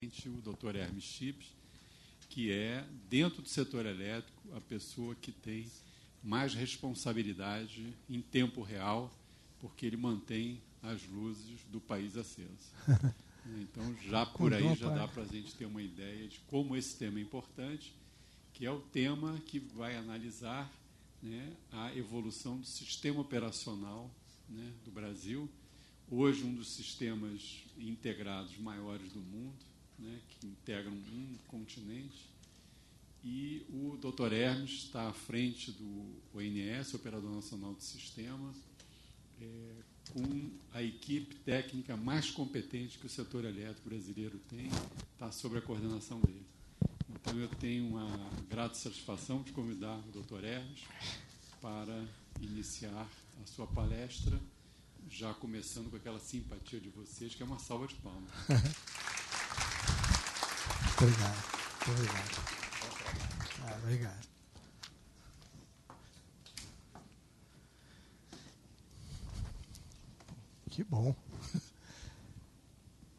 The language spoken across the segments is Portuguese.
o Dr. Hermes Chips, que é, dentro do setor elétrico, a pessoa que tem mais responsabilidade em tempo real, porque ele mantém as luzes do país acesas. Então, já por aí, já dá para a gente ter uma ideia de como esse tema é importante, que é o tema que vai analisar, né, a evolução do sistema operacional, né, do Brasil, hoje um dos sistemas integrados maiores do mundo, né, que integram um continente, e o Dr. Hermes está à frente do ONS, Operador Nacional do Sistema, com a equipe técnica mais competente que o setor elétrico brasileiro tem, está sob a coordenação dele. Então, eu tenho uma grata satisfação de convidar o Dr. Hermes para iniciar a sua palestra, já começando com aquela simpatia de vocês, que é uma salva de palmas. Obrigado. Obrigado. Obrigado. Que bom.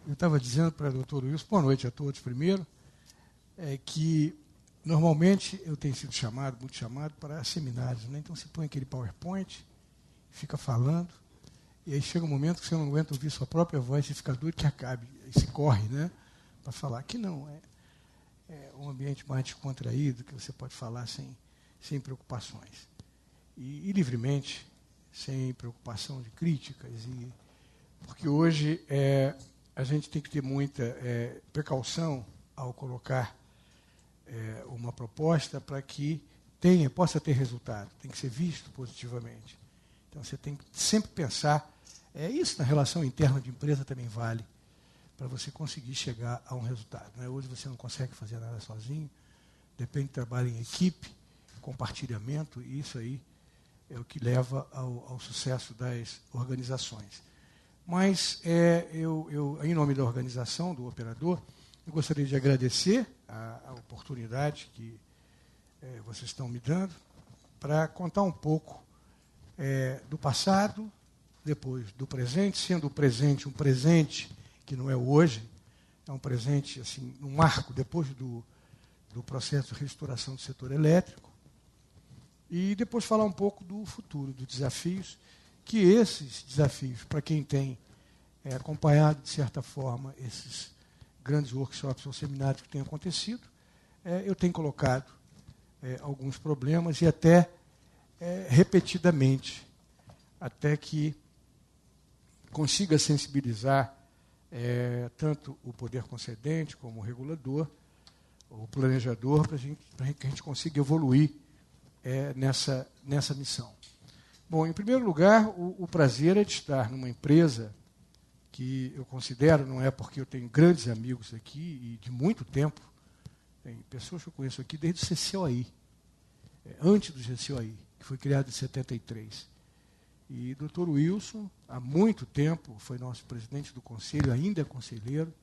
Eu estava dizendo para o doutor Wilson, boa noite a todos primeiro, que normalmente eu tenho sido muito chamado para seminários, né? Então você põe aquele PowerPoint, fica falando, e aí chega um momento que você não aguenta ouvir sua própria voz, você fica doido que acabe, aí você corre, né, para falar. Aqui não, é um ambiente mais descontraído, que você pode falar sem preocupações. E livremente, sem preocupação de críticas, porque hoje a gente tem que ter muita precaução ao colocar uma proposta para que possa ter resultado, tem que ser visto positivamente. Então, você tem que sempre pensar, isso na relação interna de empresa também vale, para você conseguir chegar a um resultado. Né? Hoje você não consegue fazer nada sozinho, depende de trabalho em equipe, compartilhamento, e isso aí é o que leva ao sucesso das organizações. Mas, em nome da organização, do operador, eu gostaria de agradecer a oportunidade que vocês estão me dando para contar um pouco do passado, depois do presente, sendo o presente um presente que não é hoje, é um presente, assim, um marco depois do processo de restauração do setor elétrico, e depois falar um pouco do futuro, dos desafios, que esses desafios, para quem tem acompanhado, de certa forma, esses grandes workshops ou seminários que têm acontecido, eu tenho colocado alguns problemas, e até repetidamente, até que consiga sensibilizar tanto o poder concedente como o regulador, o planejador, para que a gente consiga evoluir nessa missão. Bom, em primeiro lugar, o prazer é de estar numa empresa que eu considero, não é porque eu tenho grandes amigos aqui, e de muito tempo, tem pessoas que eu conheço aqui desde o CCOI, antes do GCOI, que foi criado em 73. E o Dr. Wilson, há muito tempo, foi nosso presidente do conselho, ainda é conselheiro,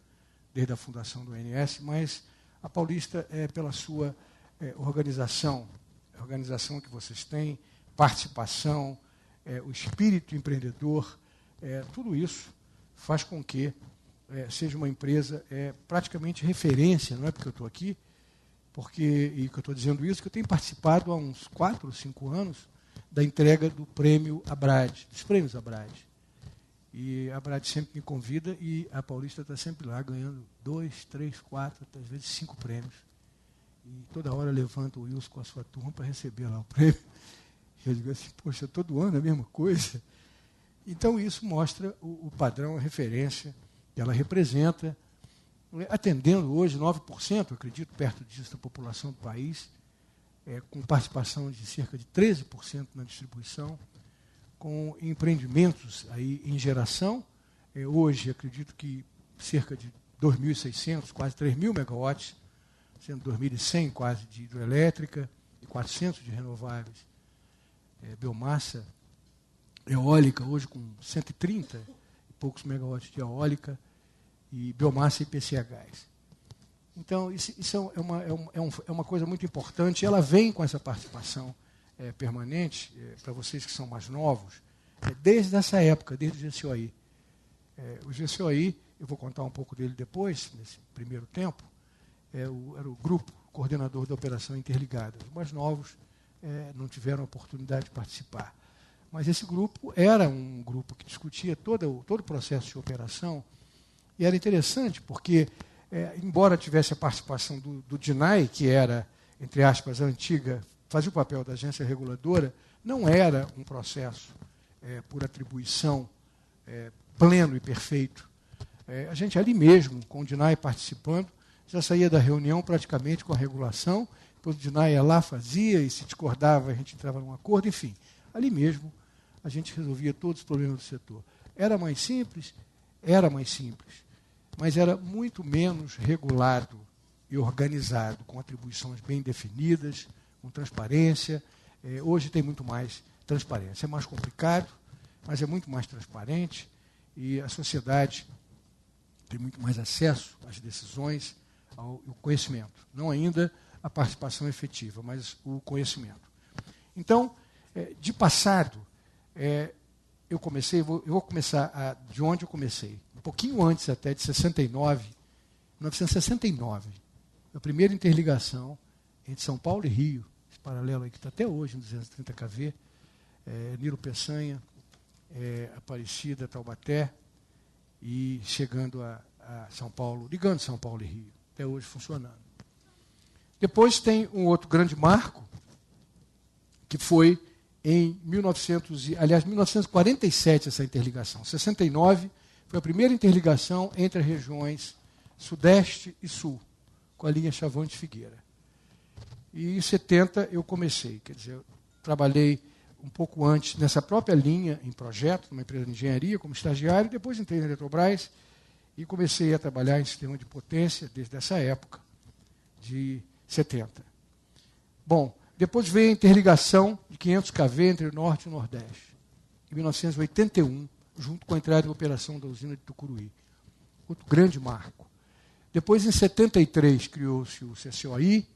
desde a fundação do ONS, mas a Paulista pela sua organização, a organização que vocês têm, participação, o espírito empreendedor, tudo isso faz com que seja uma empresa praticamente referência, não é porque eu estou aqui, e que eu estou dizendo isso, que eu tenho participado há uns 4 ou 5 anos da entrega do prêmio Abrad, dos prêmios Abrad. E a Abrad sempre me convida, e a Paulista está sempre lá, ganhando 2, 3, 4, às vezes 5 prêmios. E toda hora levanta o Wilson com a sua turma para receber lá o prêmio. E eu digo assim, poxa, todo ano é a mesma coisa. Então, isso mostra o padrão, a referência que ela representa, atendendo hoje 9%, acredito, perto disso, da população do país, com participação de cerca de 13% na distribuição, com empreendimentos aí em geração. Hoje, acredito que cerca de 2.600, quase 3.000 megawatts, sendo 2.100 quase de hidroelétrica e 400 de renováveis. Biomassa eólica, hoje com 130 e poucos megawatts de eólica, e biomassa e IPCA gás. Então, isso é uma coisa muito importante, e ela vem com essa participação permanente, para vocês que são mais novos, desde essa época, desde o GCOI. O GCOI eu vou contar um pouco dele depois, nesse primeiro tempo, era o grupo coordenador da Operação Interligada. Os mais novos não tiveram a oportunidade de participar. Mas esse grupo era um grupo que discutia todo o processo de operação, e era interessante porque, embora tivesse a participação do DINAI, que era, entre aspas, a antiga, fazia o papel da agência reguladora, não era um processo por atribuição pleno e perfeito. A gente ali mesmo, com o DINAI participando, já saía da reunião praticamente com a regulação, depois o DINAI ia lá, fazia, e se discordava, a gente entrava num acordo, enfim. Ali mesmo, a gente resolvia todos os problemas do setor. Era mais simples, mas era muito menos regulado e organizado, com atribuições bem definidas, com transparência. Hoje tem muito mais transparência. É mais complicado, mas é muito mais transparente, e a sociedade tem muito mais acesso às decisões, ao conhecimento. Não ainda a participação efetiva, mas o conhecimento. Então, de passado, eu vou começar de onde eu comecei. Um pouquinho antes até de 1969, a primeira interligação entre São Paulo e Rio, esse paralelo aí que está até hoje, em 230 kV, Nilo Peçanha, Aparecida, Taubaté, e chegando a São Paulo, ligando São Paulo e Rio, até hoje funcionando. Depois tem um outro grande marco, que foi em 1947 essa interligação. 69 foi a primeira interligação entre as regiões Sudeste e Sul, com a linha Chavante-Figueira. E em 70 eu comecei, quer dizer, eu trabalhei um pouco antes nessa própria linha, em projeto, numa empresa de engenharia, como estagiário, depois entrei na Eletrobras e comecei a trabalhar em sistema de potência desde essa época, de 70. Bom, depois veio a interligação de 500 kV entre o Norte e o Nordeste, em 1981, junto com a entrada em operação da usina de Tucuruí. Outro grande marco. Depois, em 73, criou-se o CCOI,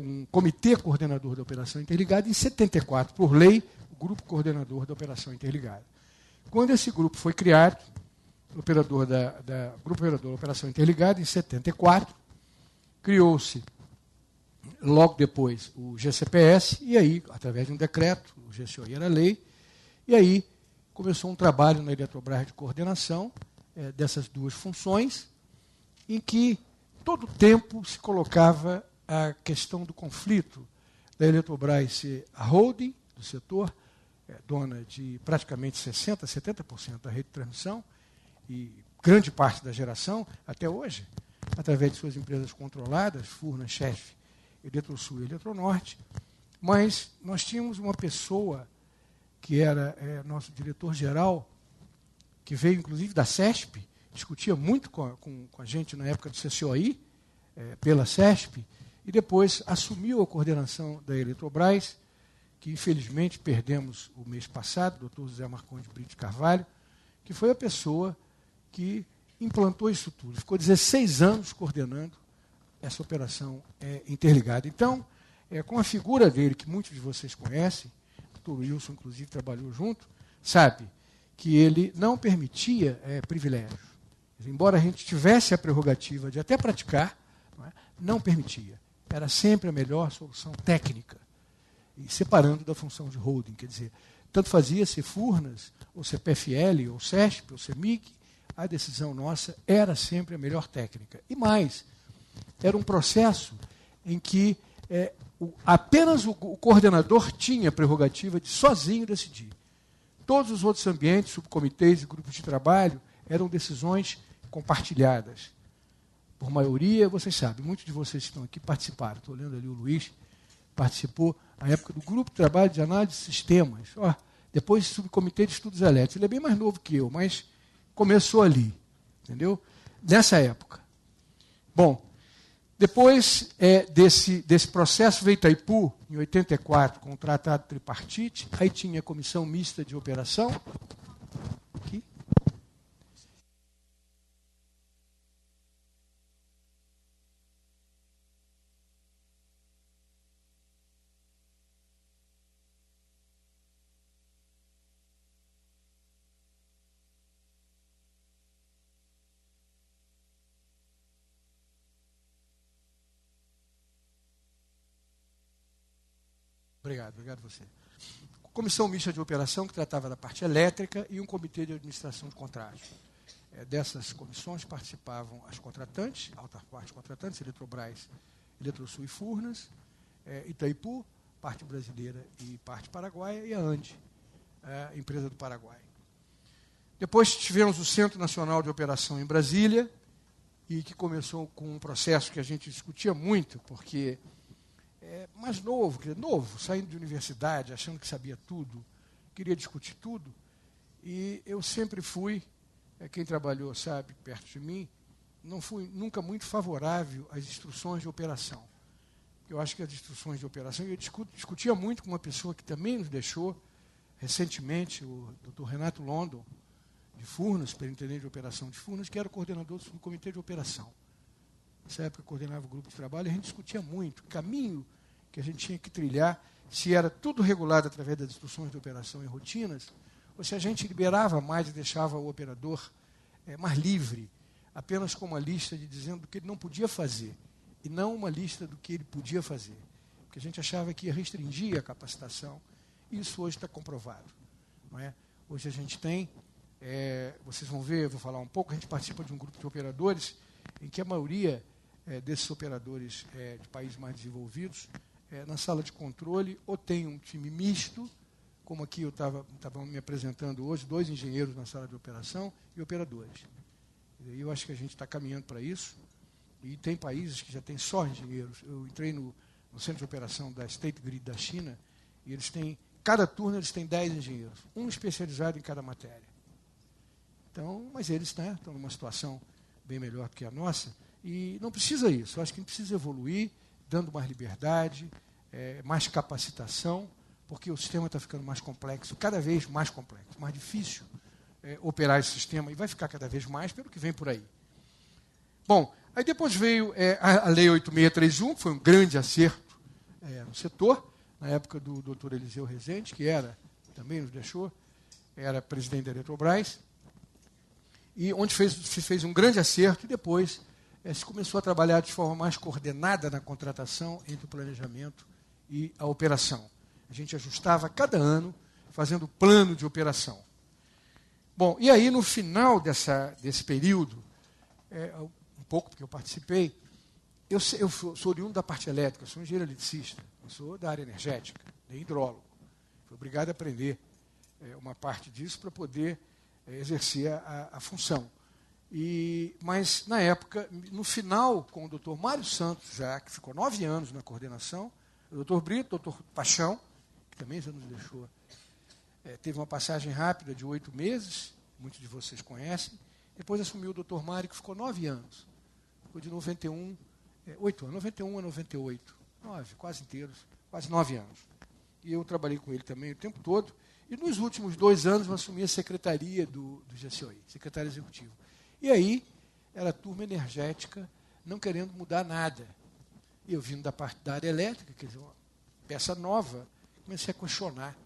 um comitê coordenador da Operação Interligada, e em 74, por lei, o Grupo Coordenador da Operação Interligada. Quando esse grupo foi criado, o Grupo Operador da Operação Interligada, em 74, criou-se, logo depois, o GCPS, e aí, através de um decreto, o GCOI era lei, e aí começou um trabalho na Eletrobras de coordenação dessas duas funções, em que todo o tempo se colocava a questão do conflito da Eletrobras ser a holding do setor, dona de praticamente 60%, 70% da rede de transmissão, e grande parte da geração, até hoje, através de suas empresas controladas, Furna, Chef, Eletrosul e Eletronorte, mas nós tínhamos uma pessoa que era nosso diretor-geral, que veio inclusive da CESP, discutia muito com a gente na época do CCOI, pela CESP, e depois assumiu a coordenação da Eletrobras, que infelizmente perdemos o mês passado, o Dr. José Marcondes Brito Carvalho, que foi a pessoa que implantou isso tudo. Ficou 16 anos coordenando essa operação interligada. Então, com a figura dele, que muitos de vocês conhecem, o Dr. Wilson, inclusive, trabalhou junto, sabe que ele não permitia privilégios. Embora a gente tivesse a prerrogativa de até praticar, não permitia. Era sempre a melhor solução técnica, e separando da função de holding. Quer dizer, tanto fazia ser Furnas, ou ser PFL, ou CESP, ou CEMIG, a decisão nossa era sempre a melhor técnica. E mais, era um processo em que apenas o coordenador tinha a prerrogativa de sozinho decidir. Todos os outros ambientes, subcomitês e grupos de trabalho, eram decisões compartilhadas. Por maioria, vocês sabem, muitos de vocês que estão aqui participaram. Estou olhando ali o Luiz, participou na época do Grupo de Trabalho de Análise de Sistemas. Depois, subcomitê de Estudos Elétricos. Ele é bem mais novo que eu, mas começou ali, entendeu? Nessa época. Bom, depois desse processo veio Itaipu, em 84, com o Tratado Tripartite, aí tinha a Comissão Mista de Operação, aqui. Obrigado você. Comissão mista de operação, que tratava da parte elétrica, e um comitê de administração de contratos. Dessas comissões participavam as contratantes, alta parte contratantes, Eletrobras, Eletrosul e Furnas, Itaipu, parte brasileira e parte paraguaia, e a ANDE, a empresa do Paraguai. Depois tivemos o Centro Nacional de Operação em Brasília, e que começou com um processo que a gente discutia muito, porque mais novo, saindo de universidade, achando que sabia tudo, queria discutir tudo, e eu sempre fui, quem trabalhou sabe, perto de mim, não fui nunca muito favorável às instruções de operação. Eu acho que as instruções de operação, eu discutia muito com uma pessoa que também nos deixou recentemente, o Dr. Renato London, de Furnas, superintendente de operação de Furnas, que era o coordenador do comitê de operação. Nessa época, coordenava o grupo de trabalho, e a gente discutia muito o caminho que a gente tinha que trilhar, se era tudo regulado através das instruções de operação e rotinas, ou se a gente liberava mais e deixava o operador mais livre, apenas com uma lista dizendo do que ele não podia fazer, e não uma lista do que ele podia fazer. Porque a gente achava que ia restringir a capacitação, e isso hoje está comprovado. Não é? Hoje a gente tem, vocês vão ver, eu vou falar um pouco, a gente participa de um grupo de operadores, em que a maioria desses operadores de países mais desenvolvidos, na sala de controle, ou tem um time misto, como aqui eu estava me apresentando hoje, 2 engenheiros na sala de operação e operadores. E eu acho que a gente está caminhando para isso, e tem países que já têm só engenheiros. Eu entrei no centro de operação da State Grid da China, e eles têm, cada turno eles têm 10 engenheiros, um especializado em cada matéria. Então, mas eles estão numa situação bem melhor do que a nossa, e não precisa isso. Eu acho que a gente precisa evoluir, dando mais liberdade, mais capacitação, porque o sistema está ficando mais complexo, cada vez mais complexo, mais difícil operar esse sistema, e vai ficar cada vez mais pelo que vem por aí. Bom, aí depois veio a Lei 8631, que foi um grande acerto no setor, na época do Dr. Eliseu Rezende, que também nos deixou, era presidente da Eletrobras, e onde se fez um grande acerto, e depois se começou a trabalhar de forma mais coordenada na contratação entre o planejamento e a operação. A gente ajustava cada ano, fazendo plano de operação. Bom, e aí, no final desse período, um pouco porque eu participei, eu sou oriundo da parte elétrica, sou engenheiro eletricista, eu sou da área energética, hidrólogo. Fui obrigado a aprender uma parte disso para poder exercer a função. Mas, na época, no final, com o Dr. Mário Santos, já que ficou 9 anos na coordenação, o Dr. Brito, o Dr. Paixão, que também já nos deixou, teve uma passagem rápida de 8 meses, muitos de vocês conhecem, depois assumiu o Dr. Mário, que ficou 9 anos. Ficou de 91, 8 anos, 91 a 98, 9, quase inteiros, quase 9 anos. E eu trabalhei com ele também o tempo todo, e nos últimos 2 anos eu assumi a secretaria do GCOI, secretário executivo. E aí, era a turma energética, não querendo mudar nada. Eu vindo da parte da área elétrica, quer dizer, uma peça nova, comecei a questionar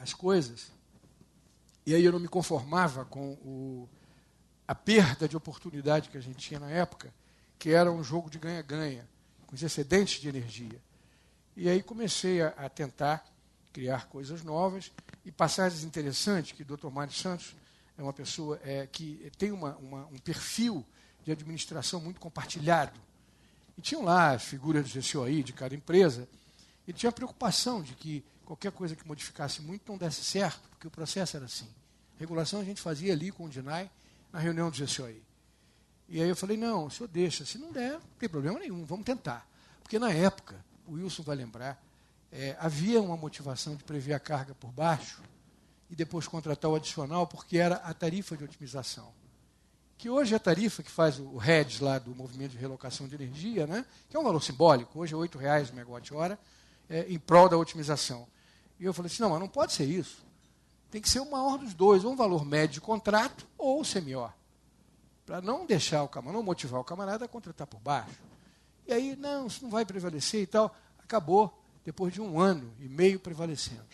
as coisas. E aí eu não me conformava com a perda de oportunidade que a gente tinha na época, que era um jogo de ganha-ganha, com os excedentes de energia. E aí comecei a tentar criar coisas novas, e passagens interessantes, que o Dr. Mário Santos é uma pessoa que tem um perfil de administração muito compartilhado. E tinham lá as figuras do GCOI, de cada empresa, e tinha a preocupação de que qualquer coisa que modificasse muito não desse certo, porque o processo era assim. Regulação a gente fazia ali com o DINAI, na reunião do GCOI. E aí eu falei, não, o senhor deixa, se não der, não tem problema nenhum, vamos tentar. Porque na época, o Wilson vai lembrar, havia uma motivação de prever a carga por baixo e depois contratar o adicional, porque era a tarifa de otimização. Que hoje é a tarifa que faz o REDS lá do Movimento de Relocação de Energia, né, que é um valor simbólico, hoje é R$ 8,00 o megawatt-hora, em prol da otimização. E eu falei assim, não, mas não pode ser isso. Tem que ser o maior dos dois, ou um valor médio de contrato, ou o semior. Para não deixar o camarada, não motivar o camarada a contratar por baixo. E aí, não, isso não vai prevalecer e tal. Acabou, depois de 1 ano e meio prevalecendo.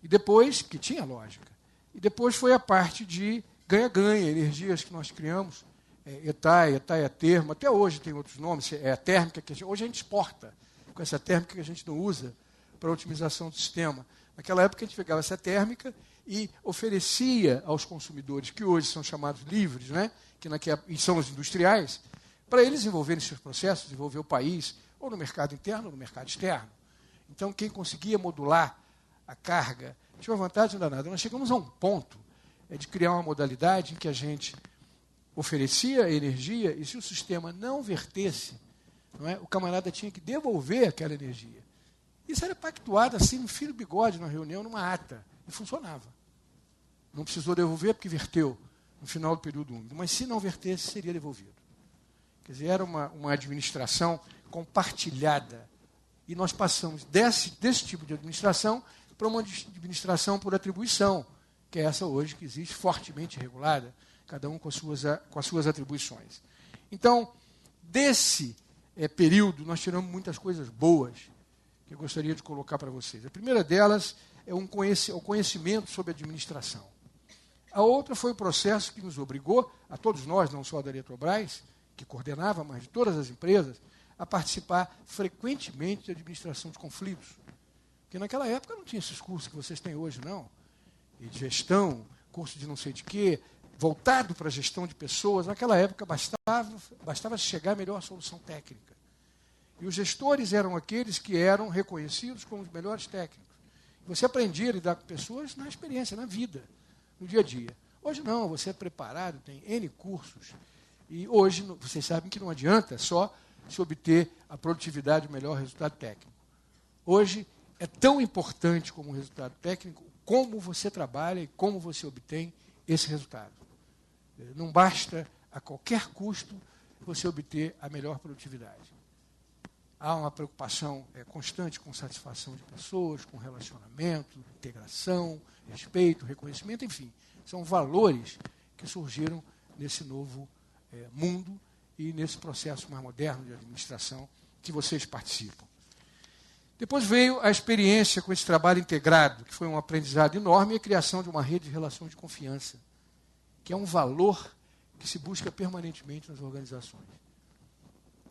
E depois, que tinha lógica, e depois foi a parte de ganha-ganha, energias que nós criamos, ETAI Termo, até hoje tem outros nomes, a térmica, que hoje a gente exporta, com essa térmica que a gente não usa para a otimização do sistema. Naquela época, a gente pegava essa térmica e oferecia aos consumidores, que hoje são chamados livres, né, e são os industriais, para eles desenvolverem seus processos, desenvolver o país, ou no mercado interno ou no mercado externo. Então, quem conseguia modular a carga tinha uma vantagem danada. Nós chegamos a um ponto de criar uma modalidade em que a gente oferecia energia e, se o sistema não vertesse, não é, o camarada tinha que devolver aquela energia. Isso era pactuado assim, no fio do bigode, na reunião, numa ata, e funcionava. Não precisou devolver porque verteu no final do período úmido, mas se não vertesse, seria devolvido. Quer dizer, era uma administração compartilhada. E nós passamos desse tipo de administração para uma administração por atribuição, que é essa hoje que existe, fortemente regulada, cada um com as suas atribuições. Então, desse período, nós tiramos muitas coisas boas que eu gostaria de colocar para vocês. A primeira delas é o conhecimento sobre administração. A outra foi o processo que nos obrigou, a todos nós, não só da Eletrobras, que coordenava, mas de todas as empresas, a participar frequentemente de administração de conflitos. Porque naquela época não tinha esses cursos que vocês têm hoje, não. E de gestão, curso de não sei de quê, voltado para a gestão de pessoas. Naquela época bastava chegar à melhor solução técnica. E os gestores eram aqueles que eram reconhecidos como os melhores técnicos. Você aprendia a lidar com pessoas na experiência, na vida, no dia a dia. Hoje não, você é preparado, tem N cursos. E hoje, vocês sabem que não adianta só se obter a produtividade e o melhor resultado técnico. Hoje, é tão importante como o resultado técnico, como você trabalha e como você obtém esse resultado. Não basta, a qualquer custo, você obter a melhor produtividade. Há uma preocupação constante com satisfação de pessoas, com relacionamento, integração, respeito, reconhecimento, enfim. São valores que surgiram nesse novo mundo e nesse processo mais moderno de administração que vocês participam. Depois veio a experiência com esse trabalho integrado, que foi um aprendizado enorme, e a criação de uma rede de relações de confiança, que é um valor que se busca permanentemente nas organizações.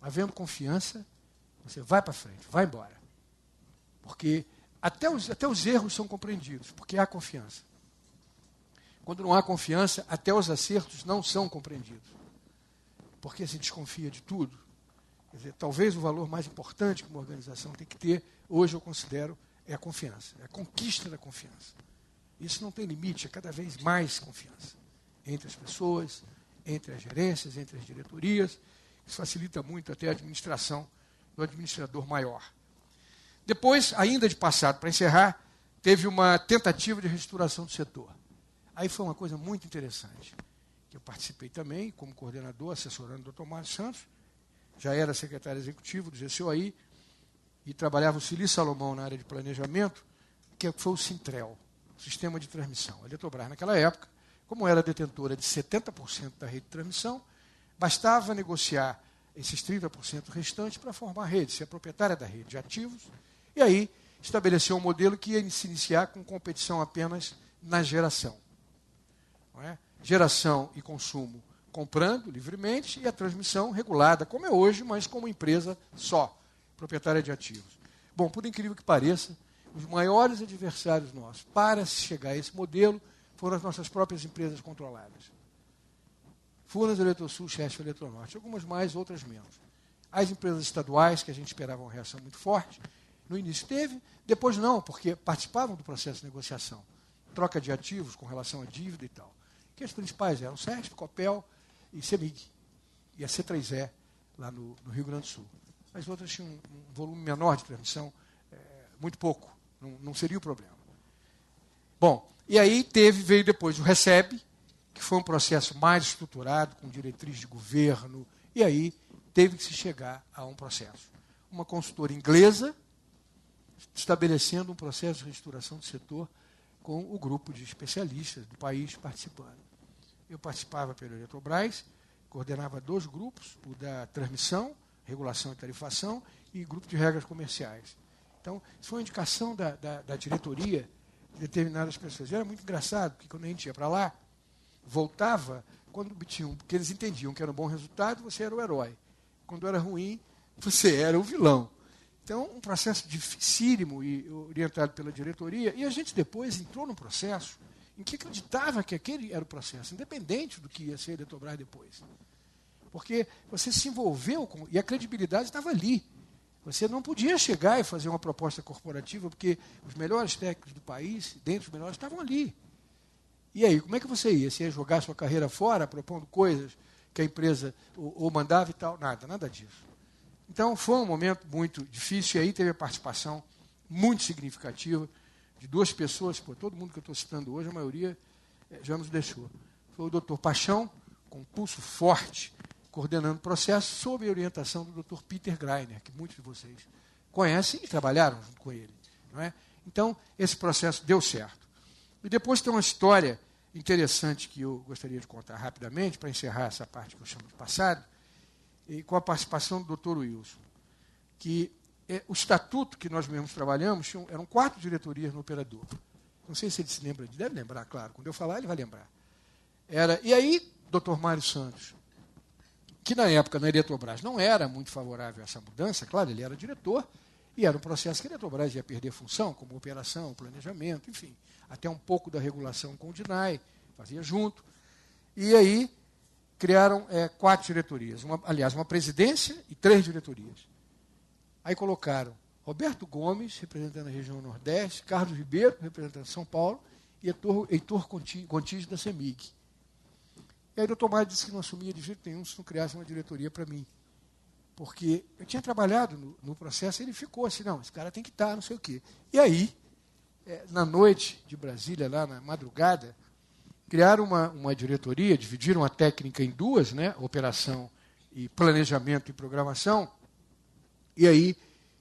Havendo confiança, você vai para frente, vai embora. Porque até os erros são compreendidos, porque há confiança. Quando não há confiança, até os acertos não são compreendidos. Porque se desconfia de tudo. Quer dizer, talvez o valor mais importante que uma organização tem que ter, hoje eu considero, é a confiança, é a conquista da confiança. Isso não tem limite, é cada vez mais confiança. Entre as pessoas, entre as gerências, entre as diretorias. Isso facilita muito até a administração do administrador maior. Depois, ainda de passado, para encerrar, teve uma tentativa de reestruturação do setor. Aí foi uma coisa muito interessante, que eu participei também, como coordenador, assessorando o Dr. Mário Santos, já era secretário executivo do GCOI, e trabalhava o Cili Salomão na área de planejamento, que foi o Sintrel, o sistema de transmissão. A Eletrobras, naquela época, como era detentora de 70% da rede de transmissão, bastava negociar esses 30% restantes para formar a rede, ser a proprietária da rede de ativos, e aí estabeleceu um modelo que ia se iniciar com competição apenas na geração. Não é? Geração e consumo comprando livremente e a transmissão regulada, como é hoje, mas como empresa só, proprietária de ativos. Bom, por incrível que pareça, os maiores adversários nossos para chegar a esse modelo foram as nossas próprias empresas controladas. Furnas, Eletrosul, Chesf, Eletronorte, algumas mais, outras menos. As empresas estaduais, que a gente esperava uma reação muito forte, no início teve, depois não, porque participavam do processo de negociação, troca de ativos com relação à dívida e tal. Que as principais eram Sesp, Copel e Semig, e a C3E, lá no Rio Grande do Sul. As outras tinham um volume menor de transmissão, muito pouco, não seria o problema. Bom, e aí veio depois o RECEB, que foi um processo mais estruturado, com diretriz de governo, e aí teve que se chegar a um processo. Uma consultora inglesa estabelecendo um processo de reestruturação do setor com o grupo de especialistas do país participando. Eu participava pela Eletrobras, coordenava 2 grupos, o da transmissão, regulação e tarifação, e grupo de regras comerciais. Então, isso foi uma indicação da diretoria de determinadas pessoas. E era muito engraçado, porque quando a gente ia para lá, voltava, quando obtinham, porque eles entendiam que era um bom resultado, você era o herói. Quando era ruim, você era o vilão. Então, um processo dificílimo e orientado pela diretoria, e a gente depois entrou num processo em que acreditava que aquele era o processo, independente do que ia ser a Eletrobras depois. Porque você se envolveu com... E a credibilidade estava ali. Você não podia chegar e fazer uma proposta corporativa, porque os melhores técnicos do país, dentre os melhores, estavam ali. E aí, como é que você ia? Você ia jogar sua carreira fora, propondo coisas que a empresa ou mandava e tal? Nada disso. Então, foi um momento muito difícil, e aí teve a participação muito significativa de duas pessoas, todo mundo que eu estou citando hoje, a maioria já nos deixou. Foi o doutor Paixão, com um pulso forte, coordenando o processo, sob a orientação do doutor Peter Greiner, que muitos de vocês conhecem e trabalharam junto com ele. Não é? Então, esse processo deu certo. E depois tem uma história interessante que eu gostaria de contar rapidamente, para encerrar essa parte que eu chamo de passado, e com a participação do Dr. Wilson, que o estatuto que nós mesmos trabalhamos, eram 4 diretorias no operador. Não sei se ele se lembra, deve lembrar, claro. Quando eu falar, ele vai lembrar. E aí, Dr. Mário Santos, que na época na Eletrobras não era muito favorável a essa mudança, claro, ele era diretor, e era um processo que a Eletrobras ia perder função, como operação, planejamento, enfim, até um pouco da regulação com o DINAI, fazia junto. E aí criaram 4 diretorias, uma presidência e 3 diretorias. Aí colocaram Roberto Gomes, representando a região Nordeste, Carlos Ribeiro, representando São Paulo, e Heitor Contis, da CEMIG. E aí o doutor Mário disse que não assumia de jeito nenhum se não criasse uma diretoria para mim. Porque eu tinha trabalhado no processo e ele ficou assim, não, esse cara tem que estar, não sei o quê. E aí, na noite de Brasília, lá na madrugada, criaram uma diretoria, dividiram a técnica em 2, né, operação e planejamento e programação, e aí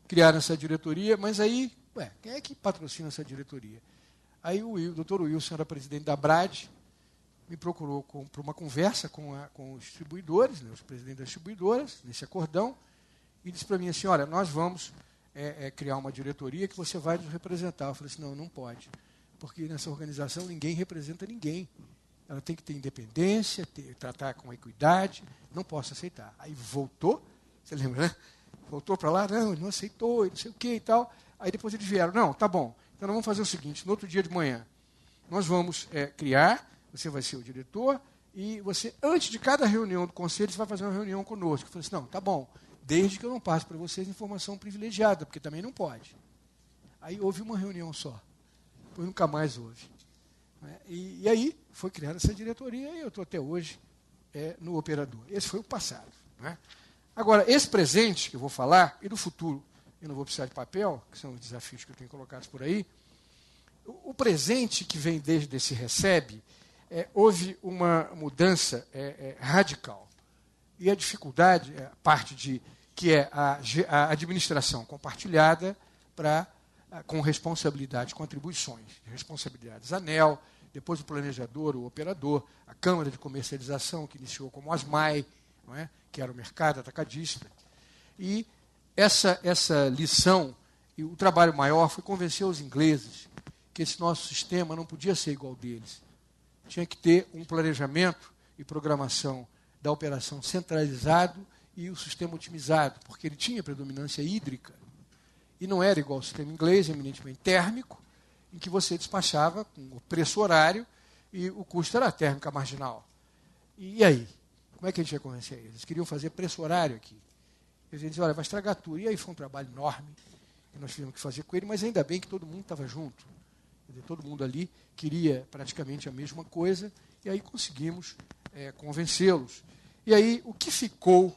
criaram essa diretoria, mas aí, quem é que patrocina essa diretoria? Aí o doutor Wilson era presidente da BRAD, me procurou para uma conversa com os distribuidores, né, os presidentes das distribuidoras, nesse acordão, e disse para mim assim, olha, nós vamos criar uma diretoria que você vai nos representar. Eu falei assim, não pode, porque nessa organização ninguém representa ninguém. Ela tem que ter independência, tratar com equidade, não posso aceitar. Aí voltou, você lembra, né? Voltou para lá, não, ele não aceitou, não sei o quê e tal. Aí depois eles vieram, não, tá bom, então nós vamos fazer o seguinte, no outro dia de manhã, nós vamos criar, você vai ser o diretor, e você, antes de cada reunião do conselho, você vai fazer uma reunião conosco. Eu falei assim, não, tá bom, desde que eu não passe para vocês informação privilegiada, porque também não pode. Aí houve uma reunião só, depois nunca mais houve. E aí foi criada essa diretoria, e eu estou até hoje no operador. Esse foi o passado. Né? Agora, esse presente que eu vou falar, e do futuro, eu não vou precisar de papel, que são os desafios que eu tenho colocados por aí, o presente que vem desde esse recebe, houve uma mudança radical. E a dificuldade, parte de que é a administração compartilhada com responsabilidade, com atribuições, responsabilidades. ANEEL, depois o planejador, o operador, a Câmara de Comercialização, que iniciou como ASMAI, não é? Que era o mercado atacadista. E essa lição, e o trabalho maior foi convencer os ingleses que esse nosso sistema não podia ser igual ao deles. Tinha que ter um planejamento e programação da operação centralizado e o sistema otimizado, porque ele tinha predominância hídrica. E não era igual ao sistema inglês, eminentemente térmico, em que você despachava com o preço horário e o custo era a térmica marginal. E aí? Como é que a gente ia convencer eles? Eles queriam fazer preço horário aqui. Eles diziam, olha, vai estragar tudo. E aí foi um trabalho enorme que nós tivemos que fazer com ele, mas ainda bem que todo mundo estava junto. Quer dizer, todo mundo ali queria praticamente a mesma coisa, e aí conseguimos convencê-los. E aí o que ficou,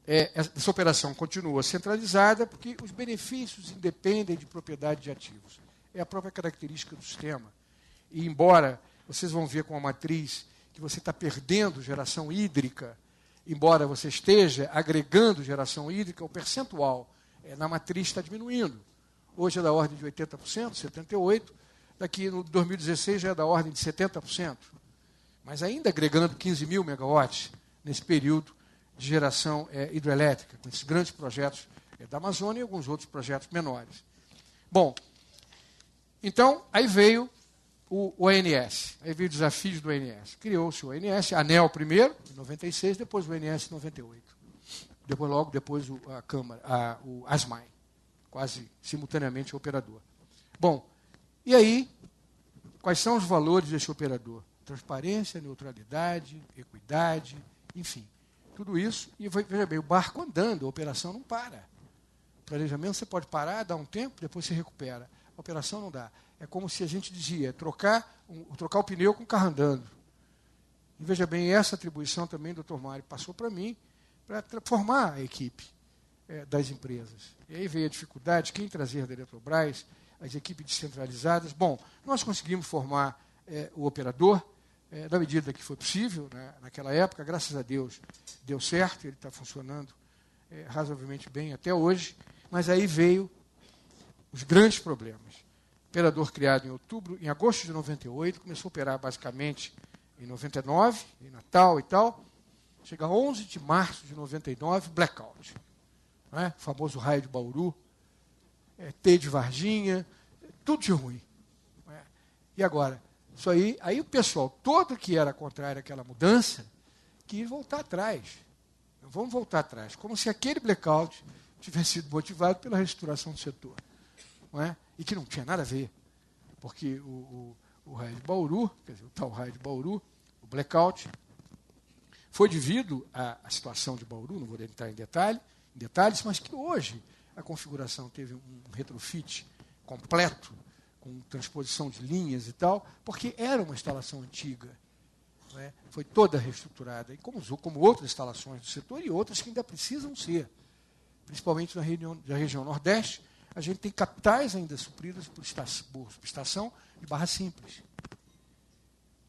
essa operação continua centralizada, porque os benefícios independem de propriedade de ativos. É a própria característica do sistema. E embora vocês vão ver com a matriz que você está perdendo geração hídrica, embora você esteja agregando geração hídrica, o percentual na matriz está diminuindo. Hoje é da ordem de 80%, 78%, daqui no 2016 já é da ordem de 70%. Mas ainda agregando 15 mil megawatts nesse período de geração hidrelétrica, com esses grandes projetos da Amazônia e alguns outros projetos menores. Bom, então, aí veio o ONS, aí veio o desafio do ONS. Criou-se o ONS, a ANEEL primeiro, em 96, depois o ONS em 98. Logo depois a Câmara, o ASMAI. quase simultaneamente operador. Bom, e aí, quais são os valores desse operador? Transparência, neutralidade, equidade, enfim, tudo isso. E veja bem, o barco andando, a operação não para. O planejamento você pode parar, dar um tempo, depois você recupera. A operação não dá. É como se a gente dizia, trocar o pneu com o carro andando. E veja bem, essa atribuição também o Dr. Mário passou para mim, para formar a equipe das empresas. E aí veio a dificuldade, quem trazer da Eletrobras, as equipes descentralizadas. Bom, nós conseguimos formar o operador, na medida que foi possível, né, naquela época, graças a Deus, deu certo, ele está funcionando razoavelmente bem até hoje, mas aí veio os grandes problemas. Operador criado em agosto de 98, começou a operar basicamente em 99, em Natal e tal. Chega a 11 de março de 99, blackout. Não é? O famoso raio de Bauru, T de Varginha, tudo de ruim. Não é? E agora? Isso aí o pessoal todo que era contrário àquela mudança quis voltar atrás. Vamos voltar atrás. Como se aquele blackout tivesse sido motivado pela reestruturação do setor. Não é? E que não tinha nada a ver. Porque o raio de Bauru, quer dizer, o tal raio de Bauru, o blackout, foi devido à situação de Bauru, não vou entrar em detalhes, mas que hoje a configuração teve um retrofit completo, com transposição de linhas e tal, porque era uma instalação antiga. Não é? Foi toda reestruturada, e como outras instalações do setor e outras que ainda precisam ser. Principalmente na região Nordeste, a gente tem capitais ainda supridas por subestação de barra simples.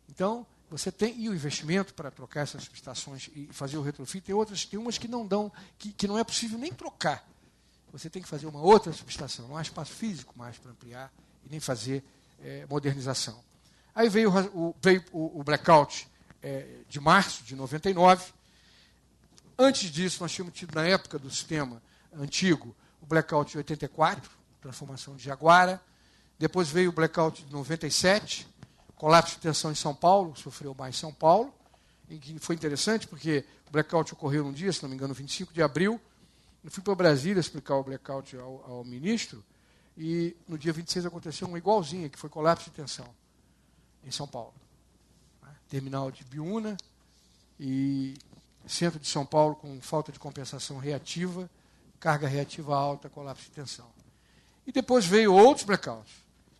Então, você tem, e o investimento para trocar essas subestações e fazer o retrofit, tem umas que não dão, que não é possível nem trocar. Você tem que fazer uma outra subestação, não há espaço físico mais para ampliar e nem fazer modernização. Aí veio o blackout de março de 99. Antes disso, nós tínhamos tido, na época do sistema antigo, o blackout de 84, transformação de Jaguara. Depois veio o blackout de 97, colapso de tensão em São Paulo, sofreu mais São Paulo, e que foi interessante porque o blackout ocorreu num dia, se não me engano, 25 de abril. Eu fui para Brasília explicar o blackout ao ministro, e no dia 26 aconteceu uma igualzinha, que foi colapso de tensão em São Paulo. Terminal de Biúna e centro de São Paulo com falta de compensação reativa, carga reativa alta, colapso de tensão. E depois veio outros blackouts.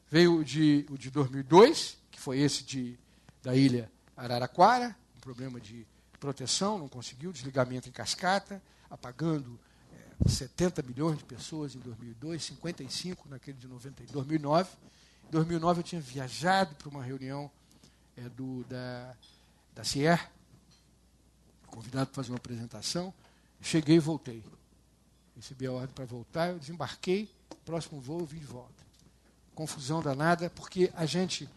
Veio o de 2002, que foi esse da ilha Araraquara, um problema de proteção, não conseguiu, desligamento em cascata, apagando 70 milhões de pessoas em 2002, 55 naquele de 2009. Em 2009 eu tinha viajado para uma reunião da CIER, convidado para fazer uma apresentação, cheguei e voltei. Recebi a ordem para voltar, eu desembarquei, próximo voo eu vim de volta. Confusão danada, porque a gente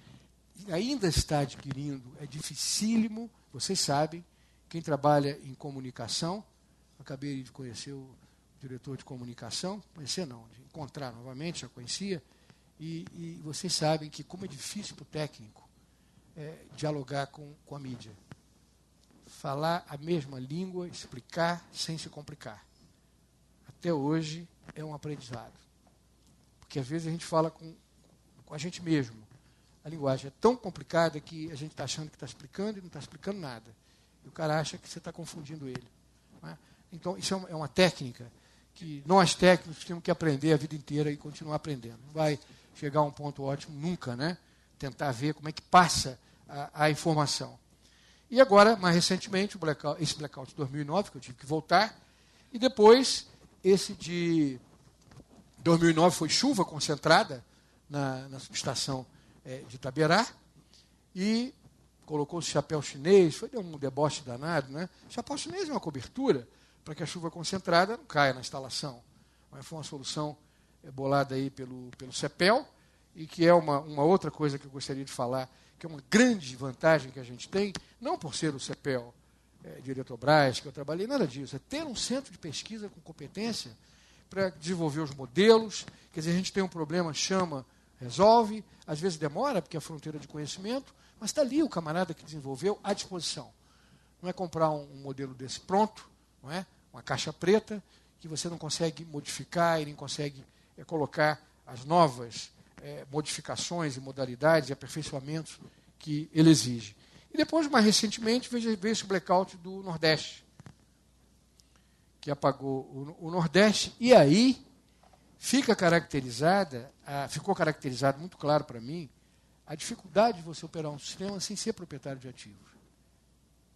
ainda está adquirindo, é dificílimo, vocês sabem, quem trabalha em comunicação, acabei de conhecer o diretor de comunicação, conhecer não, de encontrar novamente, já conhecia, e vocês sabem que como é difícil para o técnico dialogar com a mídia. Falar a mesma língua, explicar sem se complicar. Até hoje é um aprendizado. Porque às vezes a gente fala com a gente mesmo. A linguagem é tão complicada que a gente está achando que está explicando e não está explicando nada. E o cara acha que você está confundindo ele. Não é? Então, isso é uma técnica que nós técnicos temos que aprender a vida inteira e continuar aprendendo. Não vai chegar a um ponto ótimo nunca, né? Tentar ver como é que passa a informação. E agora, mais recentemente, esse blackout de 2009, que eu tive que voltar, e depois, esse de 2009 foi chuva concentrada na subestação de Itaberá, e colocou-se chapéu chinês, foi um deboche danado, né? Chapéu chinês é uma cobertura para que a chuva concentrada não caia na instalação. Mas foi uma solução bolada aí pelo CEPEL, e que é uma outra coisa que eu gostaria de falar, que é uma grande vantagem que a gente tem, não por ser o CEPEL de Eletrobras, que eu trabalhei, nada disso, é ter um centro de pesquisa com competência para desenvolver os modelos. Quer dizer, a gente tem um problema, chama, resolve, às vezes demora, porque é a fronteira de conhecimento, mas está ali o camarada que desenvolveu à disposição. Não é comprar um modelo desse pronto, não é? Uma caixa preta, que você não consegue modificar e nem consegue colocar as novas modificações e modalidades e aperfeiçoamentos que ele exige. E depois, mais recentemente, veio esse blackout do Nordeste, que apagou o Nordeste, e aí ficou caracterizado muito claro para mim a dificuldade de você operar um sistema sem ser proprietário de ativos.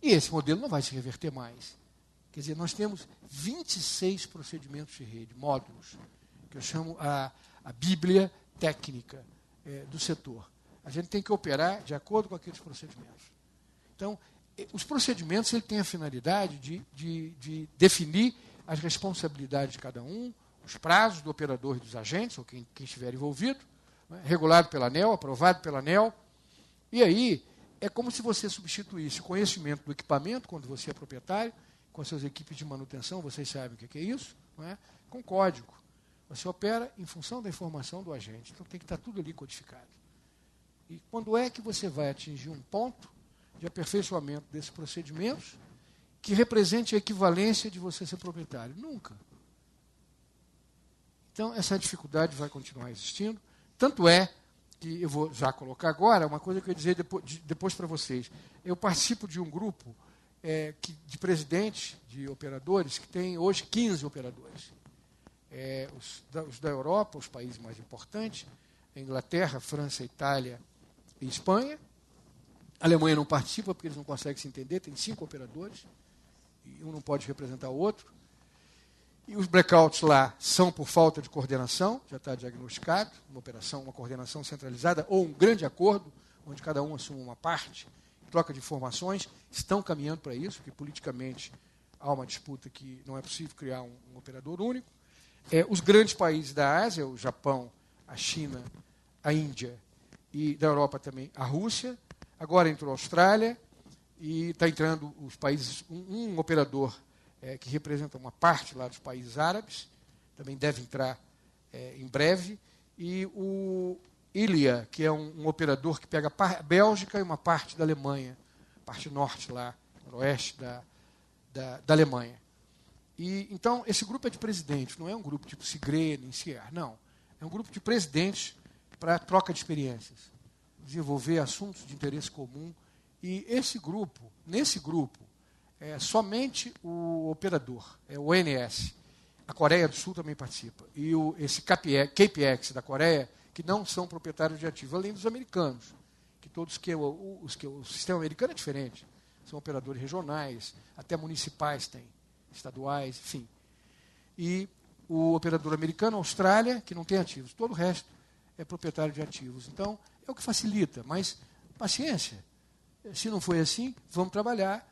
E esse modelo não vai se reverter mais. Quer dizer, nós temos 26 procedimentos de rede, módulos, que eu chamo a Bíblia técnica do setor. A gente tem que operar de acordo com aqueles procedimentos. Então, os procedimentos ele tem a finalidade de definir as responsabilidades de cada um, os prazos do operador e dos agentes, ou quem estiver envolvido, né, regulado pela ANEEL, aprovado pela ANEEL. E aí, é como se você substituísse o conhecimento do equipamento, quando você é proprietário, com as suas equipes de manutenção, vocês sabem o que é isso, não é? Com código. Você opera em função da informação do agente. Então, tem que estar tudo ali codificado. E quando é que você vai atingir um ponto de aperfeiçoamento desses procedimentos que represente a equivalência de você ser proprietário? Nunca. Então, essa dificuldade vai continuar existindo. Tanto é que eu vou já colocar agora uma coisa que eu ia dizer depois para vocês. Eu participo de um grupo de presidentes de operadores que tem hoje 15 operadores. Os da Europa, os países mais importantes, a Inglaterra, França, Itália e Espanha. A Alemanha não participa porque eles não conseguem se entender, tem 5 operadores, e um não pode representar o outro. E os blackouts lá são por falta de coordenação, já está diagnosticado, uma coordenação centralizada, ou um grande acordo, onde cada um assume uma parte, troca de informações, estão caminhando para isso, porque politicamente há uma disputa que não é possível criar um operador único. Os grandes países da Ásia, o Japão, a China, a Índia, e da Europa também a Rússia, agora entrou a Austrália, e está entrando os países, um operador que representa uma parte lá dos países árabes, também deve entrar em breve, e o Ilia, que é um operador que pega a Bélgica e uma parte da Alemanha, parte norte lá, noroeste da Alemanha. E, então, esse grupo é de presidentes, não é um grupo tipo Sigre, nem CIER, não. É um grupo de presidentes para troca de experiências, desenvolver assuntos de interesse comum. E nesse grupo, somente o operador, o ONS, a Coreia do Sul também participa, e esse KPX da Coreia, que não são proprietários de ativos, além dos americanos, que todos o sistema americano é diferente, são operadores regionais, até municipais tem, estaduais, enfim. E o operador americano, a Austrália, que não tem ativos, todo o resto é proprietário de ativos. Então, é o que facilita, mas paciência. Se não foi assim, vamos trabalhar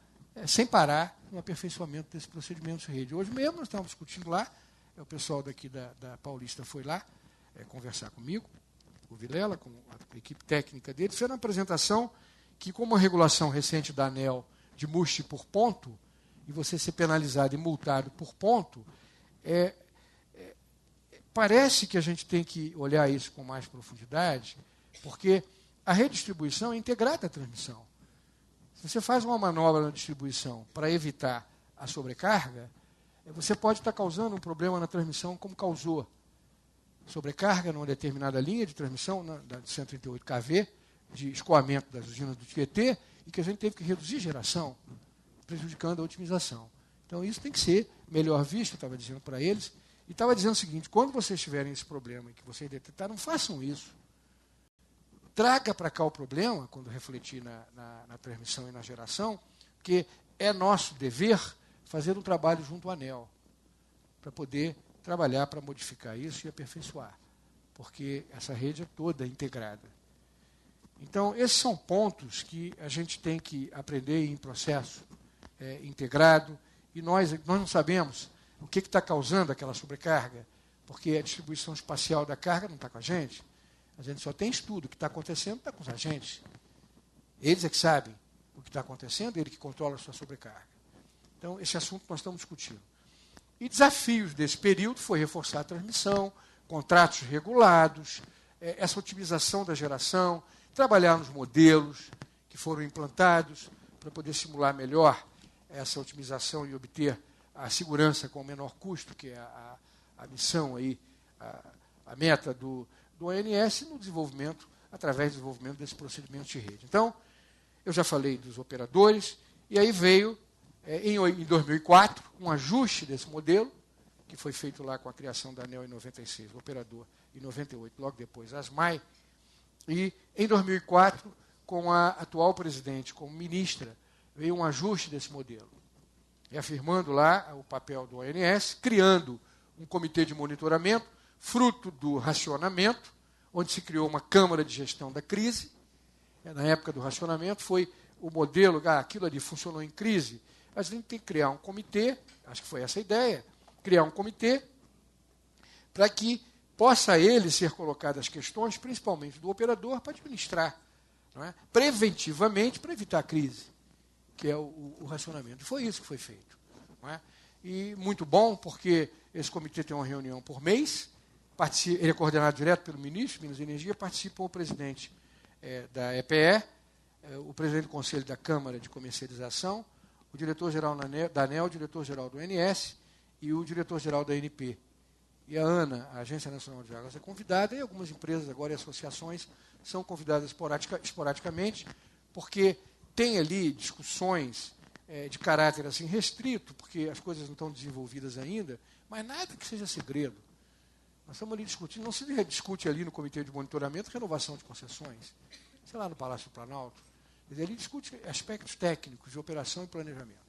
sem parar no aperfeiçoamento desse procedimento de rede. Hoje mesmo nós estávamos discutindo lá, o pessoal daqui da Paulista foi lá conversar comigo, o Vilela, com a equipe técnica dele, fez uma apresentação que, como a regulação recente da ANEEL de MUST por ponto, e você ser penalizado e multado por ponto, parece que a gente tem que olhar isso com mais profundidade, porque a redistribuição é integrada à transmissão. Se você faz uma manobra na distribuição para evitar a sobrecarga, você pode estar causando um problema na transmissão, como causou sobrecarga numa determinada linha de transmissão, da 138 kV, de escoamento das usinas do Tietê, e que a gente teve que reduzir geração, prejudicando a otimização. Então, isso tem que ser melhor visto, eu estava dizendo para eles, e estava dizendo o seguinte: quando vocês tiverem esse problema que vocês detectaram, não façam isso. Traga para cá o problema, quando refletir na transmissão e na geração, porque é nosso dever fazer um trabalho junto à ANEEL, para poder trabalhar para modificar isso e aperfeiçoar, porque essa rede é toda integrada. Então, esses são pontos que a gente tem que aprender em processo integrado, e nós não sabemos o que está causando aquela sobrecarga, porque a distribuição espacial da carga não está com a gente só tem estudo. O que está acontecendo está com os agentes. Eles é que sabem o que está acontecendo, ele que controla a sua sobrecarga. Então, esse assunto nós estamos discutindo. E desafios desse período foi reforçar a transmissão, contratos regulados, essa otimização da geração, trabalhar nos modelos que foram implantados para poder simular melhor essa otimização e obter a segurança com o menor custo, que é a missão aí, a meta do ONS no desenvolvimento, através do desenvolvimento desse procedimento de rede. Então, eu já falei dos operadores, e aí veio, em 2004, um ajuste desse modelo, que foi feito lá com a criação da ANEEL em 96, o operador em 98, logo depois a ASMAI, e em 2004, com a atual presidente como ministra, veio um ajuste desse modelo, reafirmando lá o papel do ONS, criando um comitê de monitoramento, fruto do racionamento, onde se criou uma Câmara de Gestão da Crise. Na época do racionamento, foi o modelo, aquilo ali funcionou em crise, a gente tem que criar um comitê, acho que foi essa a ideia, criar um comitê para que possa ele ser colocado as questões, principalmente do operador, para administrar, não é? Preventivamente, para evitar a crise, que é o racionamento. Foi isso que foi feito. Não é? E muito bom, porque esse comitê tem uma reunião por mês, ele é coordenado direto pelo ministro, Minas e Energia, participam o presidente da EPE, o presidente do Conselho da Câmara de Comercialização, o diretor-geral da ANEEL, o diretor-geral do ONS e o diretor-geral da ANP. E a ANA, a Agência Nacional de Águas, é convidada, e algumas empresas agora e associações são convidadas esporadicamente, porque tem ali discussões de caráter assim restrito, porque as coisas não estão desenvolvidas ainda, mas nada que seja segredo. Nós estamos ali discutindo, não se discute ali no Comitê de Monitoramento renovação de concessões, sei lá, no Palácio do Planalto. Ele discute aspectos técnicos de operação e planejamento.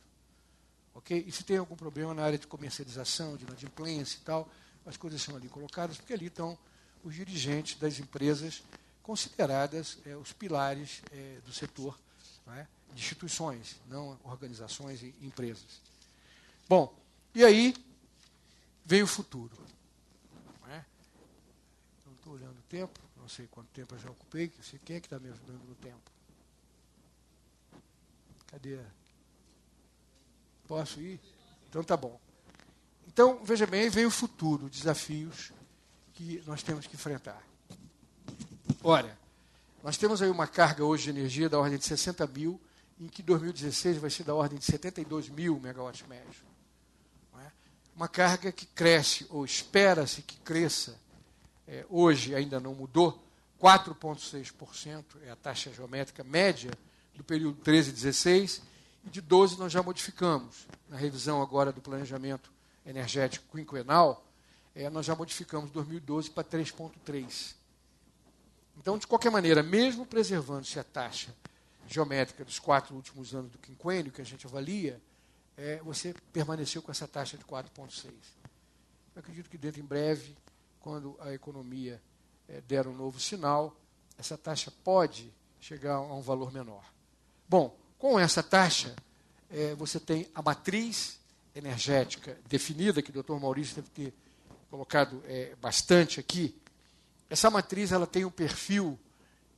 Okay? E se tem algum problema na área de comercialização, de inadimplência e tal, as coisas são ali colocadas, porque ali estão os dirigentes das empresas consideradas os pilares do setor, não é? De instituições, não organizações e empresas. Bom, e aí veio o futuro. Não é? Não estou olhando o tempo, não sei quanto tempo eu já ocupei, quem é que está me ajudando no tempo? Cadê? Posso ir? Então tá bom. Então, veja bem, aí veio o futuro, desafios que nós temos que enfrentar. Olha, nós temos aí uma carga hoje de energia da ordem de 60 mil, em que 2016 vai ser da ordem de 72 mil megawatts médios. Não é? Uma carga que cresce, ou espera-se que cresça, hoje ainda não mudou, 4,6% é a taxa geométrica média do período 13-16, e de 12 nós já modificamos. Na revisão agora do planejamento energético quinquenal, nós já modificamos 2012 para 3,3. Então, de qualquer maneira, mesmo preservando-se a taxa geométrica dos 4 últimos anos do quinquênio, que a gente avalia, você permaneceu com essa taxa de 4,6. Eu acredito que dentro em breve, quando a economia der um novo sinal, essa taxa pode chegar a um valor menor. Bom, com essa taxa, você tem a matriz energética definida, que o Dr. Maurício deve ter colocado bastante aqui. Essa matriz ela tem um perfil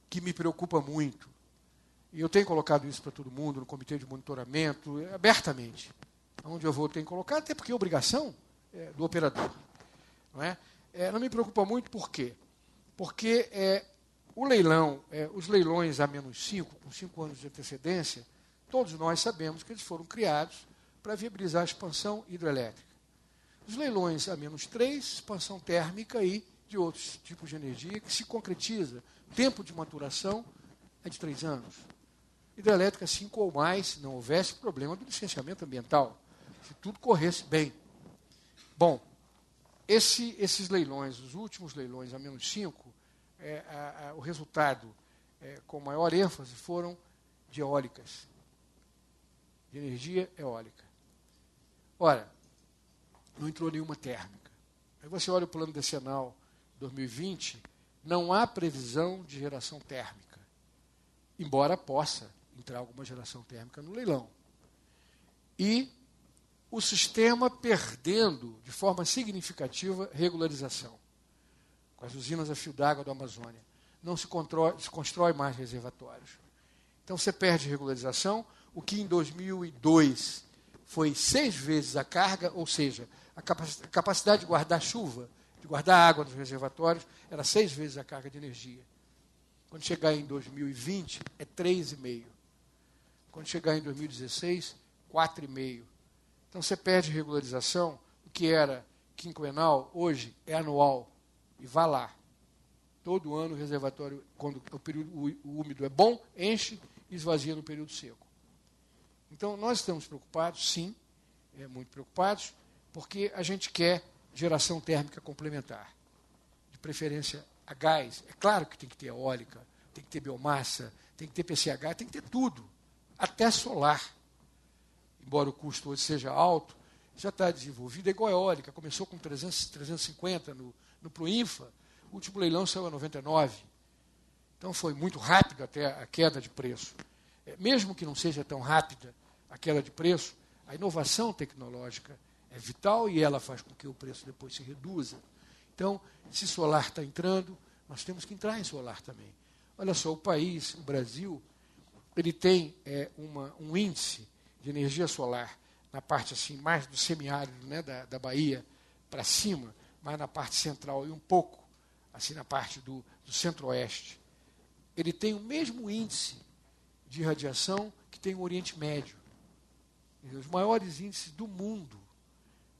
que me preocupa muito. E eu tenho colocado isso para todo mundo, no comitê de monitoramento, abertamente. Onde eu vou, tenho colocado, até porque é obrigação do operador. Não é? Não me preocupa muito, por quê? Porque o leilão, os leilões A-5, com 5 anos de antecedência, todos nós sabemos que eles foram criados para viabilizar a expansão hidrelétrica. Os leilões A-3, expansão térmica e de outros tipos de energia, que se concretiza. O tempo de maturação é de 3 anos. Hidrelétrica, 5 ou mais, se não houvesse problema do licenciamento ambiental, se tudo corresse bem. Bom, esses leilões, os últimos leilões A-5, o resultado com maior ênfase foram de eólicas, de energia eólica. Ora, não entrou nenhuma térmica. Aí você olha o plano decenal 2020, não há previsão de geração térmica, embora possa entrar alguma geração térmica no leilão. E o sistema perdendo, de forma significativa, regularização. Com as usinas a fio d'água da Amazônia. Não se constrói mais reservatórios. Então, você perde regularização, o que em 2002 foi 6 vezes a carga, ou seja, a capacidade de guardar chuva, de guardar água nos reservatórios, era 6 vezes a carga de energia. Quando chegar em 2020, é 3,5. Quando chegar em 2016, 4,5. Então, você perde regularização, o que era quinquenal, hoje é anual. e vá lá. Todo ano o reservatório, quando o período úmido é bom, enche e esvazia no período seco. Então, nós estamos preocupados, sim, muito preocupados, porque a gente quer geração térmica complementar, de preferência a gás. É claro que tem que ter eólica, tem que ter biomassa, tem que ter PCH, tem que ter tudo, até solar. Embora o custo hoje seja alto, já está desenvolvido. É igual a eólica, começou com 350 no Proinfa, o último leilão saiu a 99. Então foi muito rápido até a queda de preço. Mesmo que não seja tão rápida a queda de preço, a inovação tecnológica é vital e ela faz com que o preço depois se reduza. Então, se solar está entrando, nós temos que entrar em solar também. Olha só, o país, o Brasil, ele tem um índice de energia solar na parte assim mais do semiárido, né, da Bahia para cima, mais na parte central e um pouco assim na parte do centro-oeste. Ele tem o mesmo índice de radiação que tem o Oriente Médio. Os maiores índices do mundo.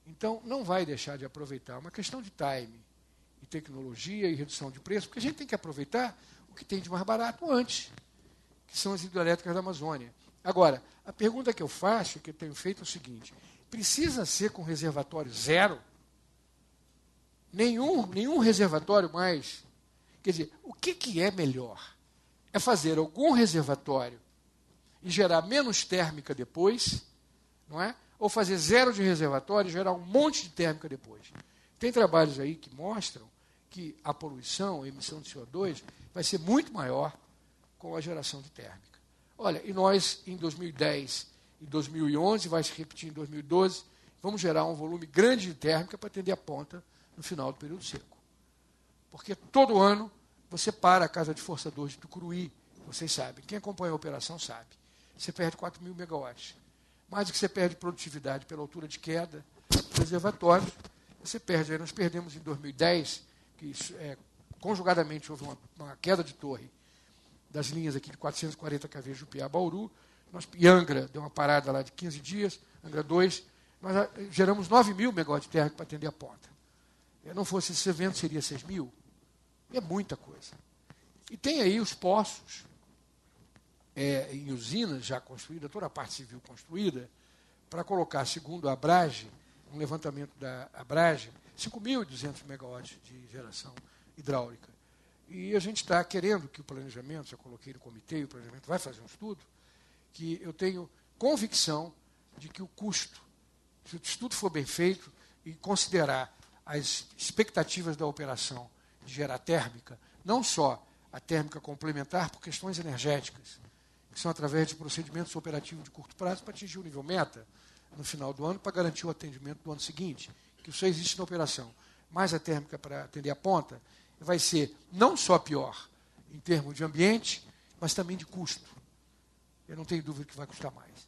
Então, não vai deixar de aproveitar. É uma questão de time, e tecnologia e redução de preço, porque a gente tem que aproveitar o que tem de mais barato antes, que são as hidrelétricas da Amazônia. Agora, a pergunta que eu faço, que eu tenho feito, é o seguinte: precisa ser com reservatório zero? Nenhum reservatório mais. Quer dizer, o que é melhor? É fazer algum reservatório e gerar menos térmica depois, não é? Ou fazer zero de reservatório e gerar um monte de térmica depois. Tem trabalhos aí que mostram que a poluição, a emissão de CO2, vai ser muito maior com a geração de térmica. Olha, e nós, em 2010 e 2011, vai se repetir em 2012, vamos gerar um volume grande de térmica para atender a ponta no final do período seco. Porque todo ano você para a casa de força 2 de Tucuruí, vocês sabem, quem acompanha a operação sabe, você perde 4.000 megawatts. Mais do que você perde produtividade pela altura de queda dos reservatórios, você perde. Aí nós perdemos em 2010, que conjugadamente houve uma queda de torre das linhas aqui de 440 kV Jupiá Bauru, e Angra deu uma parada lá de 15 dias, Angra 2, nós geramos 9.000 megawatts térmicos para atender a ponta. Se não fosse esse evento, seria 6.000. É muita coisa. E tem aí os poços, em usinas já construídas, toda a parte civil construída, para colocar, segundo a Abrage, um levantamento da Abrage, 5.200 megawatts de geração hidráulica. E a gente está querendo que o planejamento, já coloquei no comitê, e o planejamento vai fazer um estudo, que eu tenho convicção de que o custo, se o estudo for bem feito e considerar as expectativas da operação de gerar térmica, não só a térmica complementar por questões energéticas, que são através de procedimentos operativos de curto prazo para atingir o nível meta no final do ano, para garantir o atendimento do ano seguinte, que isso existe na operação. Mas a térmica para atender a ponta vai ser não só pior em termos de ambiente, mas também de custo. Eu não tenho dúvida que vai custar mais.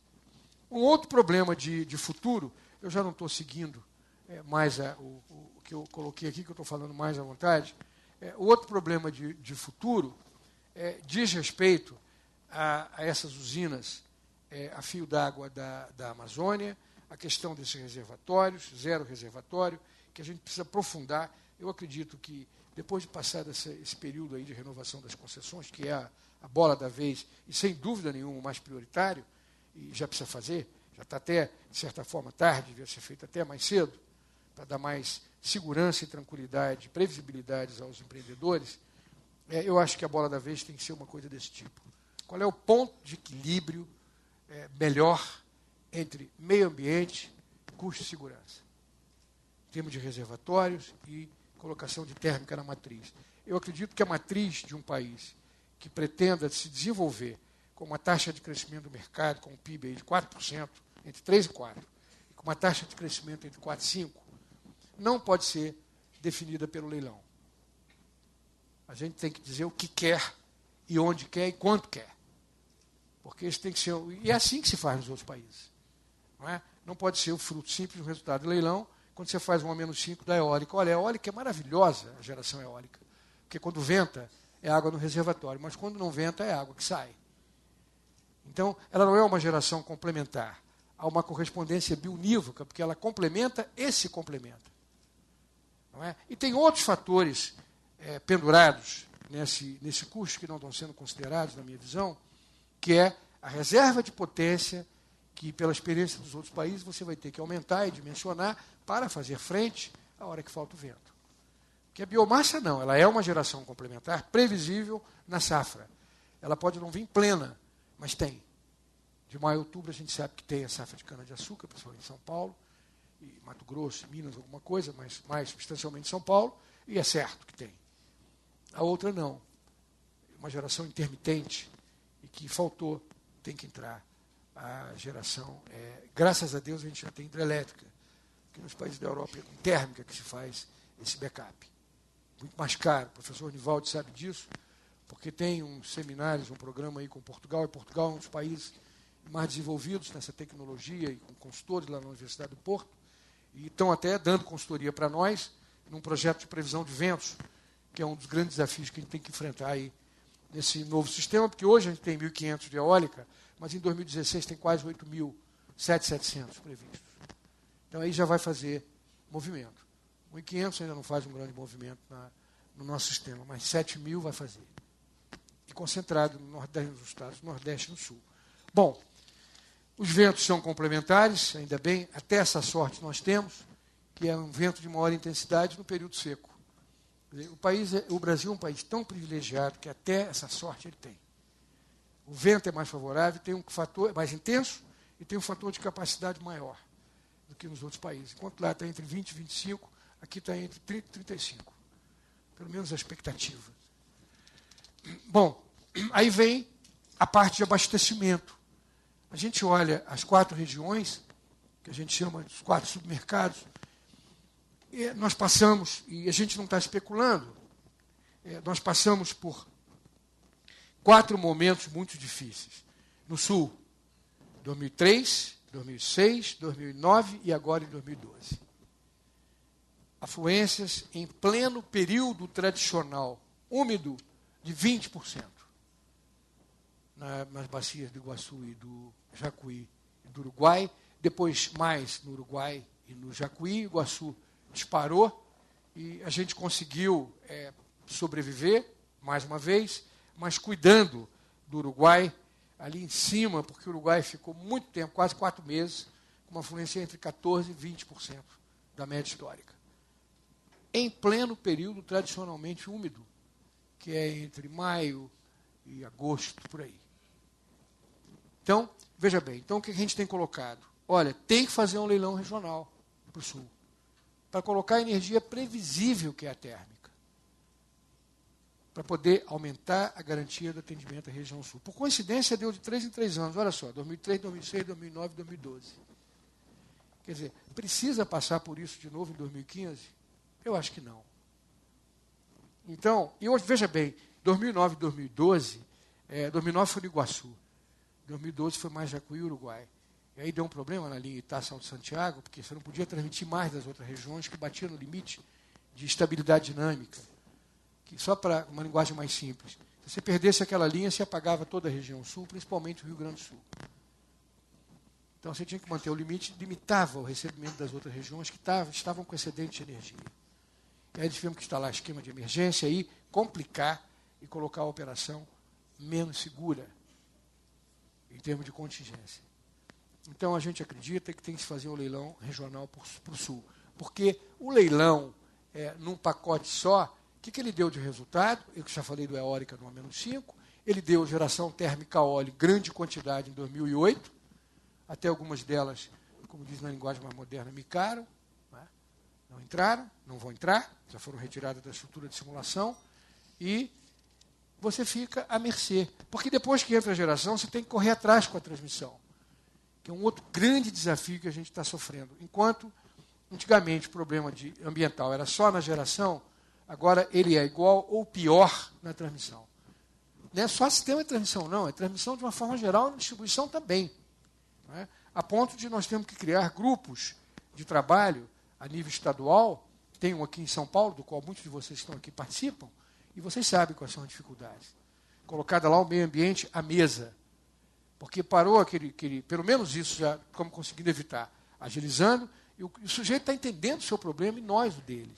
Um outro problema de futuro, eu já não estou seguindo mais o que eu coloquei aqui, que eu estou falando mais à vontade. O outro problema de futuro diz respeito a essas usinas a fio d'água da Amazônia, a questão desses reservatórios, zero reservatório, que a gente precisa aprofundar. Eu acredito que, depois de passar esse período aí de renovação das concessões, que é a bola da vez, e sem dúvida nenhuma o mais prioritário, e já precisa fazer, já está até, de certa forma, tarde, devia ser feito até mais cedo, para dar mais segurança e tranquilidade, previsibilidade aos empreendedores, eu acho que a bola da vez tem que ser uma coisa desse tipo. Qual é o ponto de equilíbrio melhor entre meio ambiente, custo e segurança, em termos de reservatórios e colocação de térmica na matriz? Eu acredito que a matriz de um país que pretenda se desenvolver com uma taxa de crescimento do mercado, com um PIB aí de 4%, entre 3% e 4%, e com uma taxa de crescimento entre 4% e 5%, não pode ser definida pelo leilão. A gente tem que dizer o que quer, e onde quer, e quanto quer. Porque isso tem que ser... E é assim que se faz nos outros países. Não é? Não pode ser o fruto simples do resultado do leilão, quando você faz 1 a menos 5 da eólica. Olha, a eólica é maravilhosa, a geração eólica. Porque quando venta, é água no reservatório, mas quando não venta, é água que sai. Então, ela não é uma geração complementar. Há uma correspondência bionívoca, porque ela complementa e se complementa. não é? E tem outros fatores pendurados nesse custo que não estão sendo considerados, na minha visão, que é a reserva de potência que, pela experiência dos outros países, você vai ter que aumentar e dimensionar para fazer frente à hora que falta o vento. Porque a biomassa não, ela é uma geração complementar previsível na safra. Ela pode não vir plena, mas tem. De maio a outubro a gente sabe que tem a safra de cana-de-açúcar, principalmente em São Paulo, e Mato Grosso, Minas, alguma coisa, mas mais substancialmente São Paulo, e é certo que tem. A outra não. Uma geração intermitente e que faltou, tem que entrar. A geração, graças a Deus a gente já tem hidrelétrica, que nos países da Europa é com térmica que se faz esse backup. Muito mais caro, o professor Nivaldi sabe disso, porque tem uns seminários, um programa aí com Portugal, e Portugal é um dos países mais desenvolvidos nessa tecnologia, e com consultores lá na Universidade do Porto, e estão até dando consultoria para nós, num projeto de previsão de ventos, que é um dos grandes desafios que a gente tem que enfrentar aí nesse novo sistema, porque hoje a gente tem 1.500 de eólica, mas em 2016 tem quase 8.700 previstos. Então aí já vai fazer movimento. 1.500 ainda não faz um grande movimento no nosso sistema, mas 7.000 vai fazer. E concentrado no Nordeste, nos estados do Nordeste e no Sul. Bom, os ventos são complementares, ainda bem, até essa sorte nós temos, que é um vento de maior intensidade no período seco. O Brasil é um país tão privilegiado que até essa sorte ele tem. O vento é mais favorável, tem um fator mais intenso e tem um fator de capacidade maior do que nos outros países. Enquanto lá está entre 20 e 25, aqui está entre 30 e 35. Pelo menos a expectativa. Bom, aí vem a parte de abastecimento. A gente olha as 4 regiões, que a gente chama de 4 submercados, e nós passamos, e a gente não está especulando, nós passamos por 4 momentos muito difíceis. No Sul, 2003, 2006, 2009 e agora em 2012. Afluências em pleno período tradicional, úmido, de 20%. Nas bacias do Iguaçu e do Jacuí e do Uruguai, depois mais no Uruguai e no Jacuí, Iguaçu disparou e a gente conseguiu sobreviver, mais uma vez, mas cuidando do Uruguai, ali em cima, porque o Uruguai ficou muito tempo, quase 4 meses, com uma afluência entre 14% e 20% da média histórica. Em pleno período tradicionalmente úmido, que é entre maio e agosto, por aí. Então, veja bem, então o que a gente tem colocado? Olha, tem que fazer um leilão regional para o Sul, para colocar a energia previsível que é a térmica, para poder aumentar a garantia do atendimento à região Sul. Por coincidência, deu de 3 em 3 anos, olha só, 2003, 2006, 2009, 2012. Quer dizer, precisa passar por isso de novo em 2015? Eu acho que não. Então, e hoje, veja bem, 2009 e 2012, 2009 foi no Iguaçu, 2012 foi mais Jacuí e Uruguai. E aí deu um problema na linha Itá-São de Santiago, porque você não podia transmitir mais das outras regiões, que batia no limite de estabilidade dinâmica. Que só para uma linguagem mais simples. Se você perdesse aquela linha, você apagava toda a região sul, principalmente o Rio Grande do Sul. Então você tinha que manter o limite, limitava o recebimento das outras regiões que estavam com excedente de energia. E aí tivemos que instalar esquema de emergência e complicar e colocar a operação menos segura, em termos de contingência. Então, a gente acredita que tem que se fazer um leilão regional para o Sul. Porque o leilão, num pacote só, o que ele deu de resultado? Eu já falei do eólica no A-5, ele deu geração térmica óleo, grande quantidade em 2008, até algumas delas, como diz na linguagem mais moderna, micaram, né? Não entraram, não vão entrar, já foram retiradas da estrutura de simulação, e você fica à mercê. Porque depois que entra a geração, você tem que correr atrás com a transmissão, que é um outro grande desafio que a gente está sofrendo. Enquanto, antigamente, o problema ambiental era só na geração, agora ele é igual ou pior na transmissão. Não é só sistema de transmissão, não, é transmissão de uma forma geral e na distribuição também. Não é? A ponto de nós termos que criar grupos de trabalho a nível estadual, tem um aqui em São Paulo, do qual muitos de vocês que estão aqui participam, e vocês sabem quais são as dificuldades. Colocada lá o meio ambiente à mesa, porque parou aquele pelo menos isso já estamos conseguindo evitar, agilizando, e o sujeito está entendendo o seu problema e nós o deles.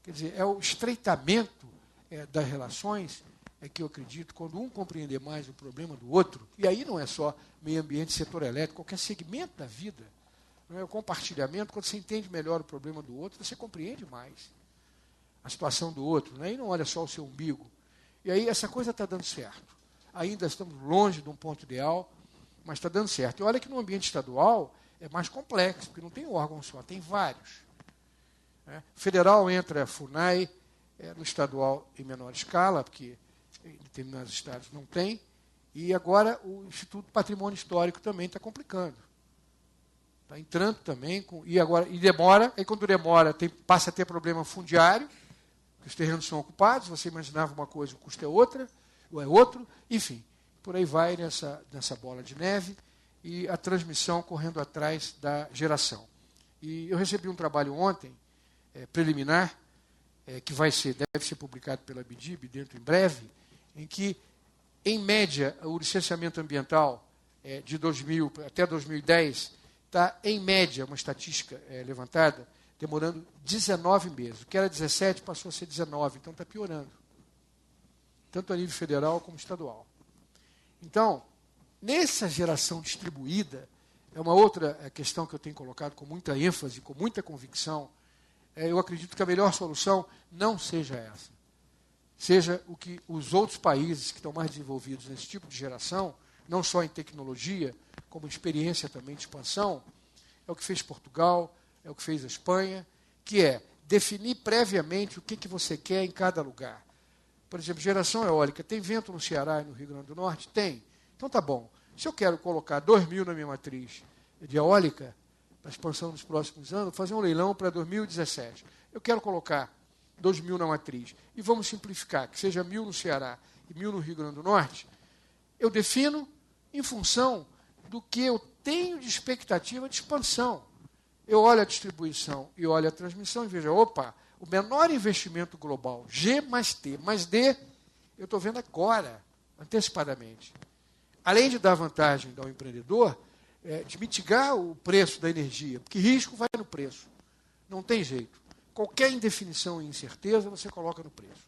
Quer dizer, é o estreitamento das relações que eu acredito, quando um compreender mais o problema do outro, e aí não é só meio ambiente, setor elétrico, qualquer segmento da vida, não é? O compartilhamento, quando você entende melhor o problema do outro, você compreende mais a situação do outro, né? E não olha só o seu umbigo. E aí essa coisa está dando certo. Ainda estamos longe de um ponto ideal, mas está dando certo. E olha que no ambiente estadual é mais complexo, porque não tem um órgão só, tem vários. Né? Federal entra a FUNAI, no estadual em menor escala, porque em determinados estados não tem, e agora o Instituto Patrimônio Histórico também está complicando. Está entrando também, e demora, aí quando demora passa a ter problema fundiário, que os terrenos são ocupados, você imaginava uma coisa, o custo é outra, ou é outro, enfim, por aí vai nessa bola de neve, e a transmissão correndo atrás da geração. E eu recebi um trabalho ontem, preliminar, que deve ser publicado pela BIDIB dentro em breve, em que, em média, o licenciamento ambiental de 2000 até 2010 está, em média, uma estatística levantada, demorando 19 meses. O que era 17 passou a ser 19, então está piorando. Tanto a nível federal como estadual. Então, nessa geração distribuída, é uma outra questão que eu tenho colocado com muita ênfase, com muita convicção. Eu acredito que a melhor solução não seja essa. Seja o que os outros países que estão mais desenvolvidos nesse tipo de geração, não só em tecnologia, como experiência também de expansão, é o que fez Portugal, é o que fez a Espanha, que é definir previamente o que você quer em cada lugar. Por exemplo, geração eólica. Tem vento no Ceará e no Rio Grande do Norte? Tem. Então tá bom. Se eu quero colocar 2.000 na minha matriz de eólica, para expansão nos próximos anos, fazer um leilão para 2017. Eu quero colocar 2.000 na matriz. E vamos simplificar, que seja 1.000 no Ceará e 1.000 no Rio Grande do Norte. Eu defino em função do que eu tenho de expectativa de expansão. Eu olho a distribuição e olho a transmissão e vejo, opa, o menor investimento global, G mais T mais D, eu estou vendo agora, antecipadamente. Além de dar vantagem ao empreendedor, de mitigar o preço da energia, porque risco vai no preço. Não tem jeito. Qualquer indefinição e incerteza você coloca no preço.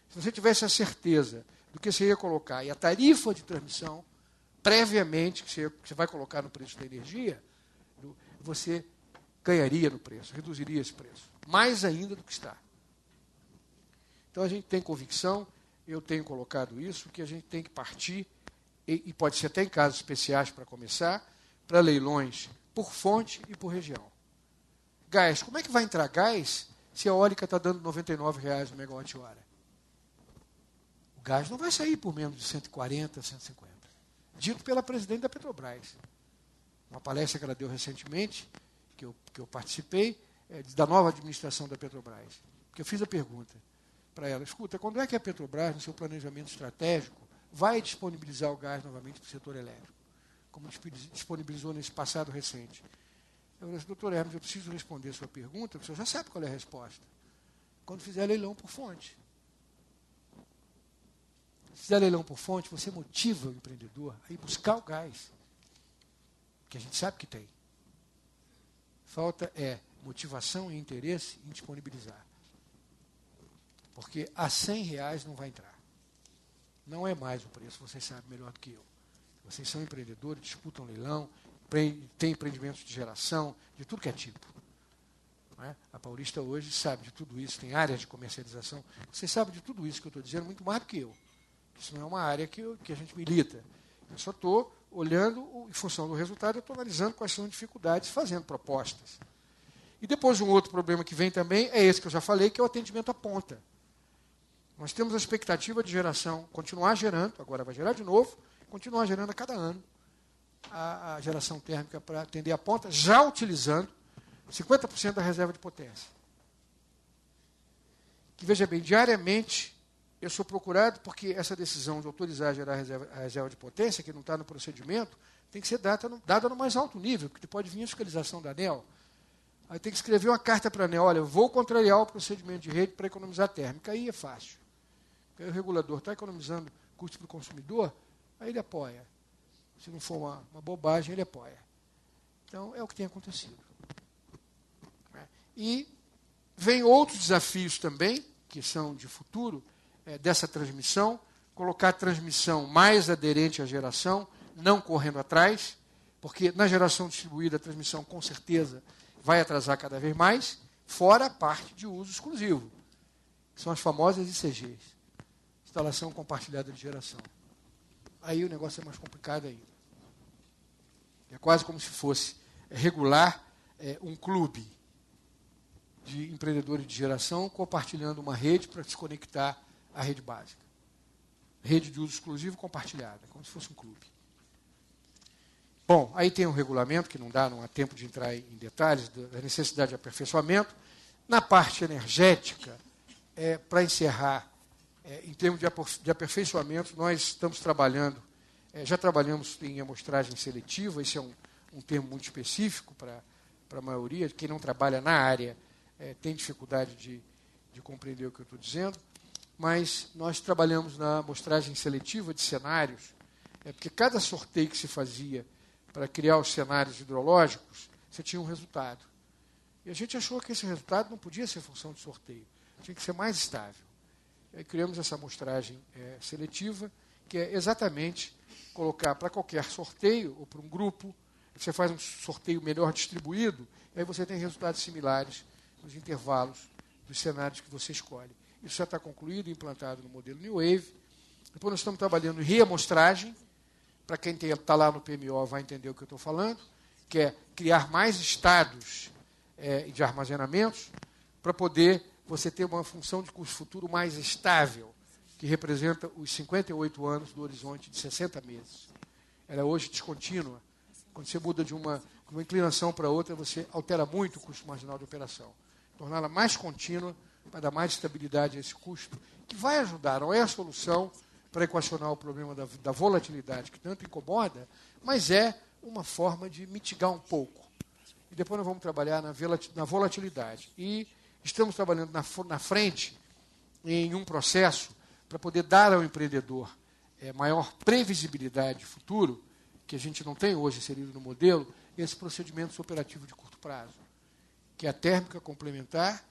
Se você tivesse a certeza do que você ia colocar e a tarifa de transmissão, previamente, que você vai colocar no preço da energia, você ganharia no preço, reduziria esse preço. Mais ainda do que está. Então a gente tem convicção, eu tenho colocado isso, que a gente tem que partir, e pode ser até em casos especiais para começar, para leilões por fonte e por região. Gás. Como é que vai entrar gás se a eólica está dando R$ 99,00 no megawatt-hora? O gás não vai sair por menos de 140, 150. Dito pela presidente da Petrobras. Uma palestra que ela deu recentemente, que eu participei, da nova administração da Petrobras. Porque eu fiz a pergunta para ela, escuta, quando é que a Petrobras, no seu planejamento estratégico, vai disponibilizar o gás novamente para o setor elétrico? Como disponibilizou nesse passado recente. Eu disse, doutor Hermes, eu preciso responder a sua pergunta, o senhor já sabe qual é a resposta. Quando fizer leilão por fonte. Se fizer leilão por fonte, você motiva o empreendedor a ir buscar o gás. Que a gente sabe que tem. Falta motivação e interesse em disponibilizar. Porque a R$100 não vai entrar. Não é mais o preço, vocês sabem melhor do que eu. Vocês são empreendedores, disputam leilão, têm empreendimentos de geração, de tudo que é tipo. Não é? A Paulista hoje sabe de tudo isso, tem áreas de comercialização. Vocês sabem de tudo isso que eu estou dizendo, muito mais do que eu. Isso não é uma área que a gente milita. Eu só estou olhando, em função do resultado, eu estou analisando quais são as dificuldades, fazendo propostas. E depois um outro problema que vem também é esse que eu já falei, que é o atendimento à ponta. Nós temos a expectativa de geração, continuar gerando, agora vai gerar de novo, continuar gerando a cada ano a geração térmica para atender a ponta, já utilizando 50% da reserva de potência. Que, veja bem, diariamente eu sou procurado porque essa decisão de autorizar a gerar a reserva de potência, que não está no procedimento, tem que ser dada no mais alto nível, porque pode vir a fiscalização da ANEEL. Aí tem que escrever uma carta para a ANEEL, olha, eu vou contrariar o procedimento de rede para economizar térmica. Aí é fácil. Aí o regulador está economizando custo para o consumidor, aí ele apoia. Se não for uma bobagem, ele apoia. Então, é o que tem acontecido. E Vem outros desafios também, que são de futuro, dessa transmissão, colocar a transmissão mais aderente à geração, não correndo atrás, porque na geração distribuída a transmissão, com certeza, vai atrasar cada vez mais, fora a parte de uso exclusivo, que são as famosas ICGs, instalação compartilhada de geração. Aí o negócio é mais complicado ainda. É quase como se fosse regular um clube de empreendedores de geração compartilhando uma rede para se conectar à rede básica. Rede de uso exclusivo compartilhada, como se fosse um clube. Bom, aí tem um regulamento, que não há tempo de entrar em detalhes, da necessidade de aperfeiçoamento. Na parte energética, para encerrar, em termos de aperfeiçoamento, nós estamos trabalhando, já trabalhamos em amostragem seletiva, esse é um termo muito específico para a maioria, quem não trabalha na área tem dificuldade de compreender o que eu estou dizendo, mas nós trabalhamos na amostragem seletiva de cenários, porque cada sorteio que se fazia para criar os cenários hidrológicos, você tinha um resultado. E a gente achou que esse resultado não podia ser função de sorteio, tinha que ser mais estável. Aí criamos essa amostragem seletiva, que é exatamente colocar para qualquer sorteio, ou para um grupo, você faz um sorteio melhor distribuído, e aí você tem resultados similares nos intervalos dos cenários que você escolhe. Isso já está concluído e implantado no modelo New Wave. Depois nós estamos trabalhando em reamostragem, para quem está lá no PMO vai entender o que eu estou falando, que é criar mais estados de armazenamentos para poder você ter uma função de custo futuro mais estável, que representa os 58 anos do horizonte de 60 meses. Ela é hoje descontínua. Quando você muda de uma inclinação para outra, você altera muito o custo marginal de operação. Torná-la mais contínua, para dar mais estabilidade a esse custo, que vai ajudar, não é a solução para equacionar o problema da volatilidade, que tanto incomoda, mas é uma forma de mitigar um pouco. E depois nós vamos trabalhar na volatilidade. E estamos trabalhando na frente em um processo para poder dar ao empreendedor maior previsibilidade de futuro, que a gente não tem hoje inserido no modelo, esse procedimento operativo de curto prazo, que é a térmica complementar,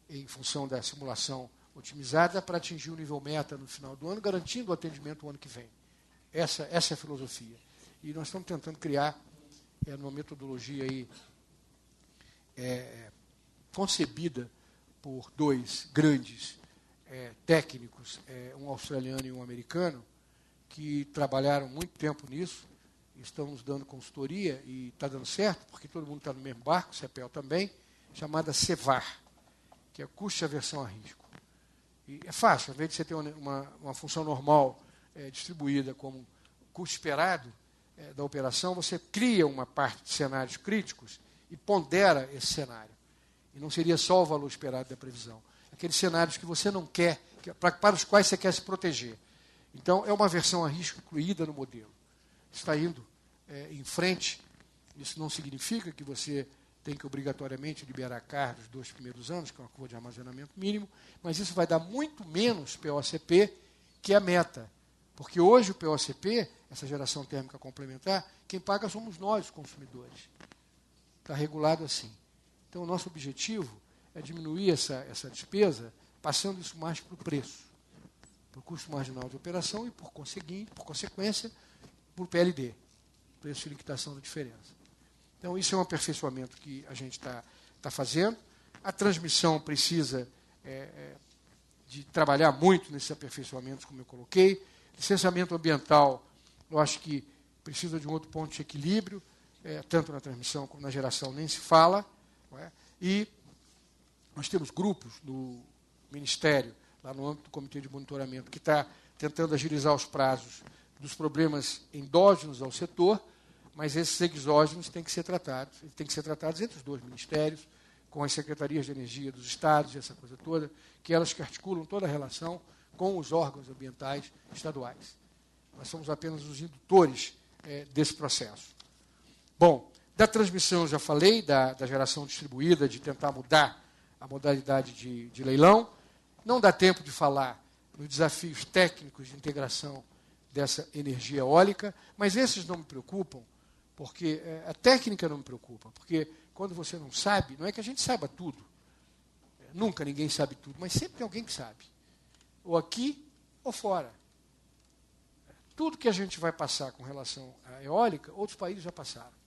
em função da simulação otimizada, para atingir o nível meta no final do ano, garantindo o atendimento o ano que vem. Essa é a filosofia. E nós estamos tentando criar uma metodologia aí, concebida por dois grandes técnicos, um australiano e um americano, que trabalharam muito tempo nisso, estão nos dando consultoria, e está dando certo, porque todo mundo está no mesmo barco, o CEPEL também, chamada CEVAR, que é custo de aversão a risco. E é fácil, ao invés de você ter uma função normal distribuída como custo esperado da operação, você cria uma parte de cenários críticos e pondera esse cenário. E não seria só o valor esperado da previsão. Aqueles cenários que você não quer, para os quais você quer se proteger. Então, é uma aversão a risco incluída no modelo. Está indo em frente. Isso não significa que você tem que obrigatoriamente liberar carga nos 2 primeiros anos, que é uma curva de armazenamento mínimo, mas isso vai dar muito menos POCP que a meta. Porque hoje o POCP, essa geração térmica complementar, quem paga somos nós, os consumidores. Está regulado assim. Então, o nosso objetivo é diminuir essa despesa, passando isso mais para o preço, para o custo marginal de operação e, por consequência, para o PLD, preço de liquidação da diferença. Então, isso é um aperfeiçoamento que a gente está fazendo. A transmissão precisa de trabalhar muito nesses aperfeiçoamentos, como eu coloquei. Licenciamento ambiental, eu acho que precisa de um outro ponto de equilíbrio, tanto na transmissão como na geração, nem se fala. Não é? E nós temos grupos no Ministério, lá no âmbito do Comitê de Monitoramento, que está tentando agilizar os prazos dos problemas endógenos ao setor, mas esses exógenos têm que ser tratados entre os dois ministérios, com as secretarias de energia dos estados e essa coisa toda, que elas que articulam toda a relação com os órgãos ambientais estaduais. Nós somos apenas os indutores desse processo. Bom, da transmissão eu já falei, da geração distribuída, de tentar mudar a modalidade de leilão. Não dá tempo de falar nos desafios técnicos de integração dessa energia eólica, mas esses não me preocupam, porque a técnica não me preocupa, porque quando você não sabe, não é que a gente saiba tudo. Nunca ninguém sabe tudo, mas sempre tem alguém que sabe. Ou aqui ou fora. Tudo que a gente vai passar com relação à eólica, outros países já passaram.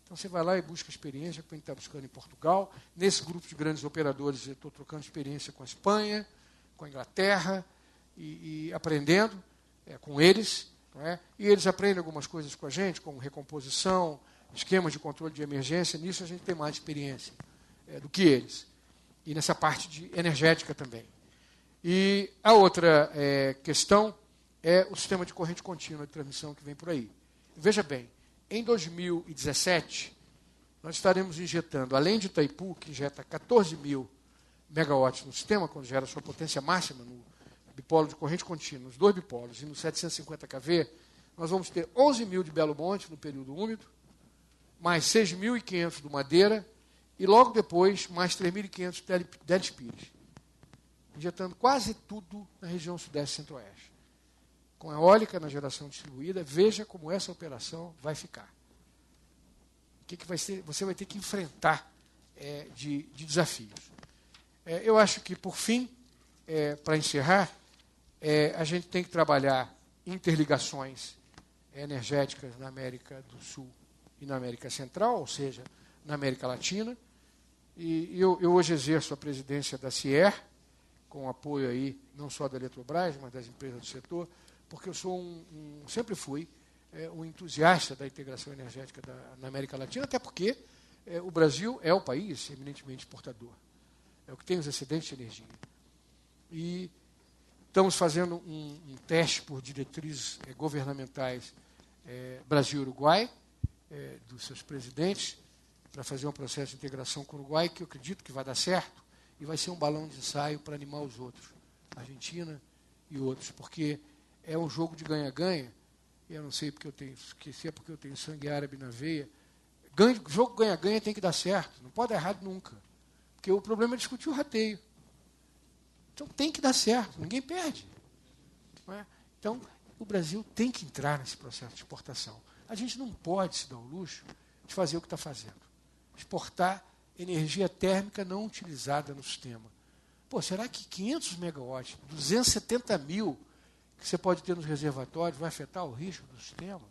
Então você vai lá e busca experiência, como a gente está buscando em Portugal. Nesse grupo de grandes operadores, eu estou trocando experiência com a Espanha, com a Inglaterra, e aprendendo com eles. Não é? E eles aprendem algumas coisas com a gente, como recomposição, esquemas de controle de emergência. Nisso a gente tem mais experiência do que eles. E nessa parte de energética também. E a outra questão é o sistema de corrente contínua de transmissão que vem por aí. Veja bem, em 2017, nós estaremos injetando, além de Itaipu, que injeta 14 mil megawatts no sistema, quando gera sua potência máxima no bipolo de corrente contínua, nos 2 bipolos, e no 750 kV, nós vamos ter 11 mil de Belo Monte no período úmido, mais 6.500 do Madeira, e logo depois, mais 3.500 Délis Pires. Injetando quase tudo na região sudeste e centro-oeste. Com a eólica na geração distribuída, veja como essa operação vai ficar. O que vai ser, você vai ter que enfrentar de desafios. Eu acho que, por fim, para encerrar, a gente tem que trabalhar interligações energéticas na América do Sul e na América Central, ou seja, na América Latina. E eu hoje exerço a presidência da CIER, com apoio aí não só da Eletrobras, mas das empresas do setor, porque eu sou sempre fui um entusiasta da integração energética na América Latina, até porque o Brasil é o país eminentemente exportador, é o que tem os excedentes de energia. E estamos fazendo um teste por diretrizes governamentais Brasil-Uruguai, dos seus presidentes, para fazer um processo de integração com o Uruguai, que eu acredito que vai dar certo, e vai ser um balão de ensaio para animar os outros, Argentina e outros, porque é um jogo de ganha-ganha, e eu não sei porque eu tenho, esqueci, é porque eu tenho sangue árabe na veia. Jogo ganha-ganha tem que dar certo, não pode dar errado nunca, porque o problema é discutir o rateio. Então tem que dar certo, ninguém perde. Não é? Então o Brasil tem que entrar nesse processo de exportação. A gente não pode se dar o luxo de fazer o que está fazendo. Exportar energia térmica não utilizada no sistema. Pô, será que 500 megawatts, 270 mil que você pode ter nos reservatórios vai afetar o risco do sistema?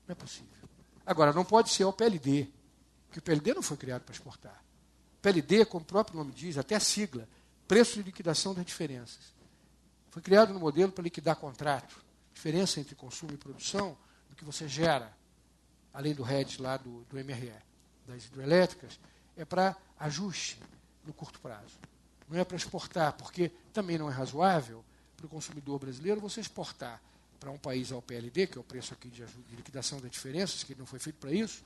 Não é possível. Agora, não pode ser o PLD, porque o PLD não foi criado para exportar. O PLD, como o próprio nome diz, até a sigla, preço de liquidação das diferenças. Foi criado no modelo para liquidar contrato, diferença entre consumo e produção, do que você gera, além do hedge lá do MRE, das hidrelétricas, é para ajuste no curto prazo. Não é para exportar, porque também não é razoável para o consumidor brasileiro você exportar para um país ao PLD, que é o preço aqui de liquidação das diferenças, que não foi feito para isso,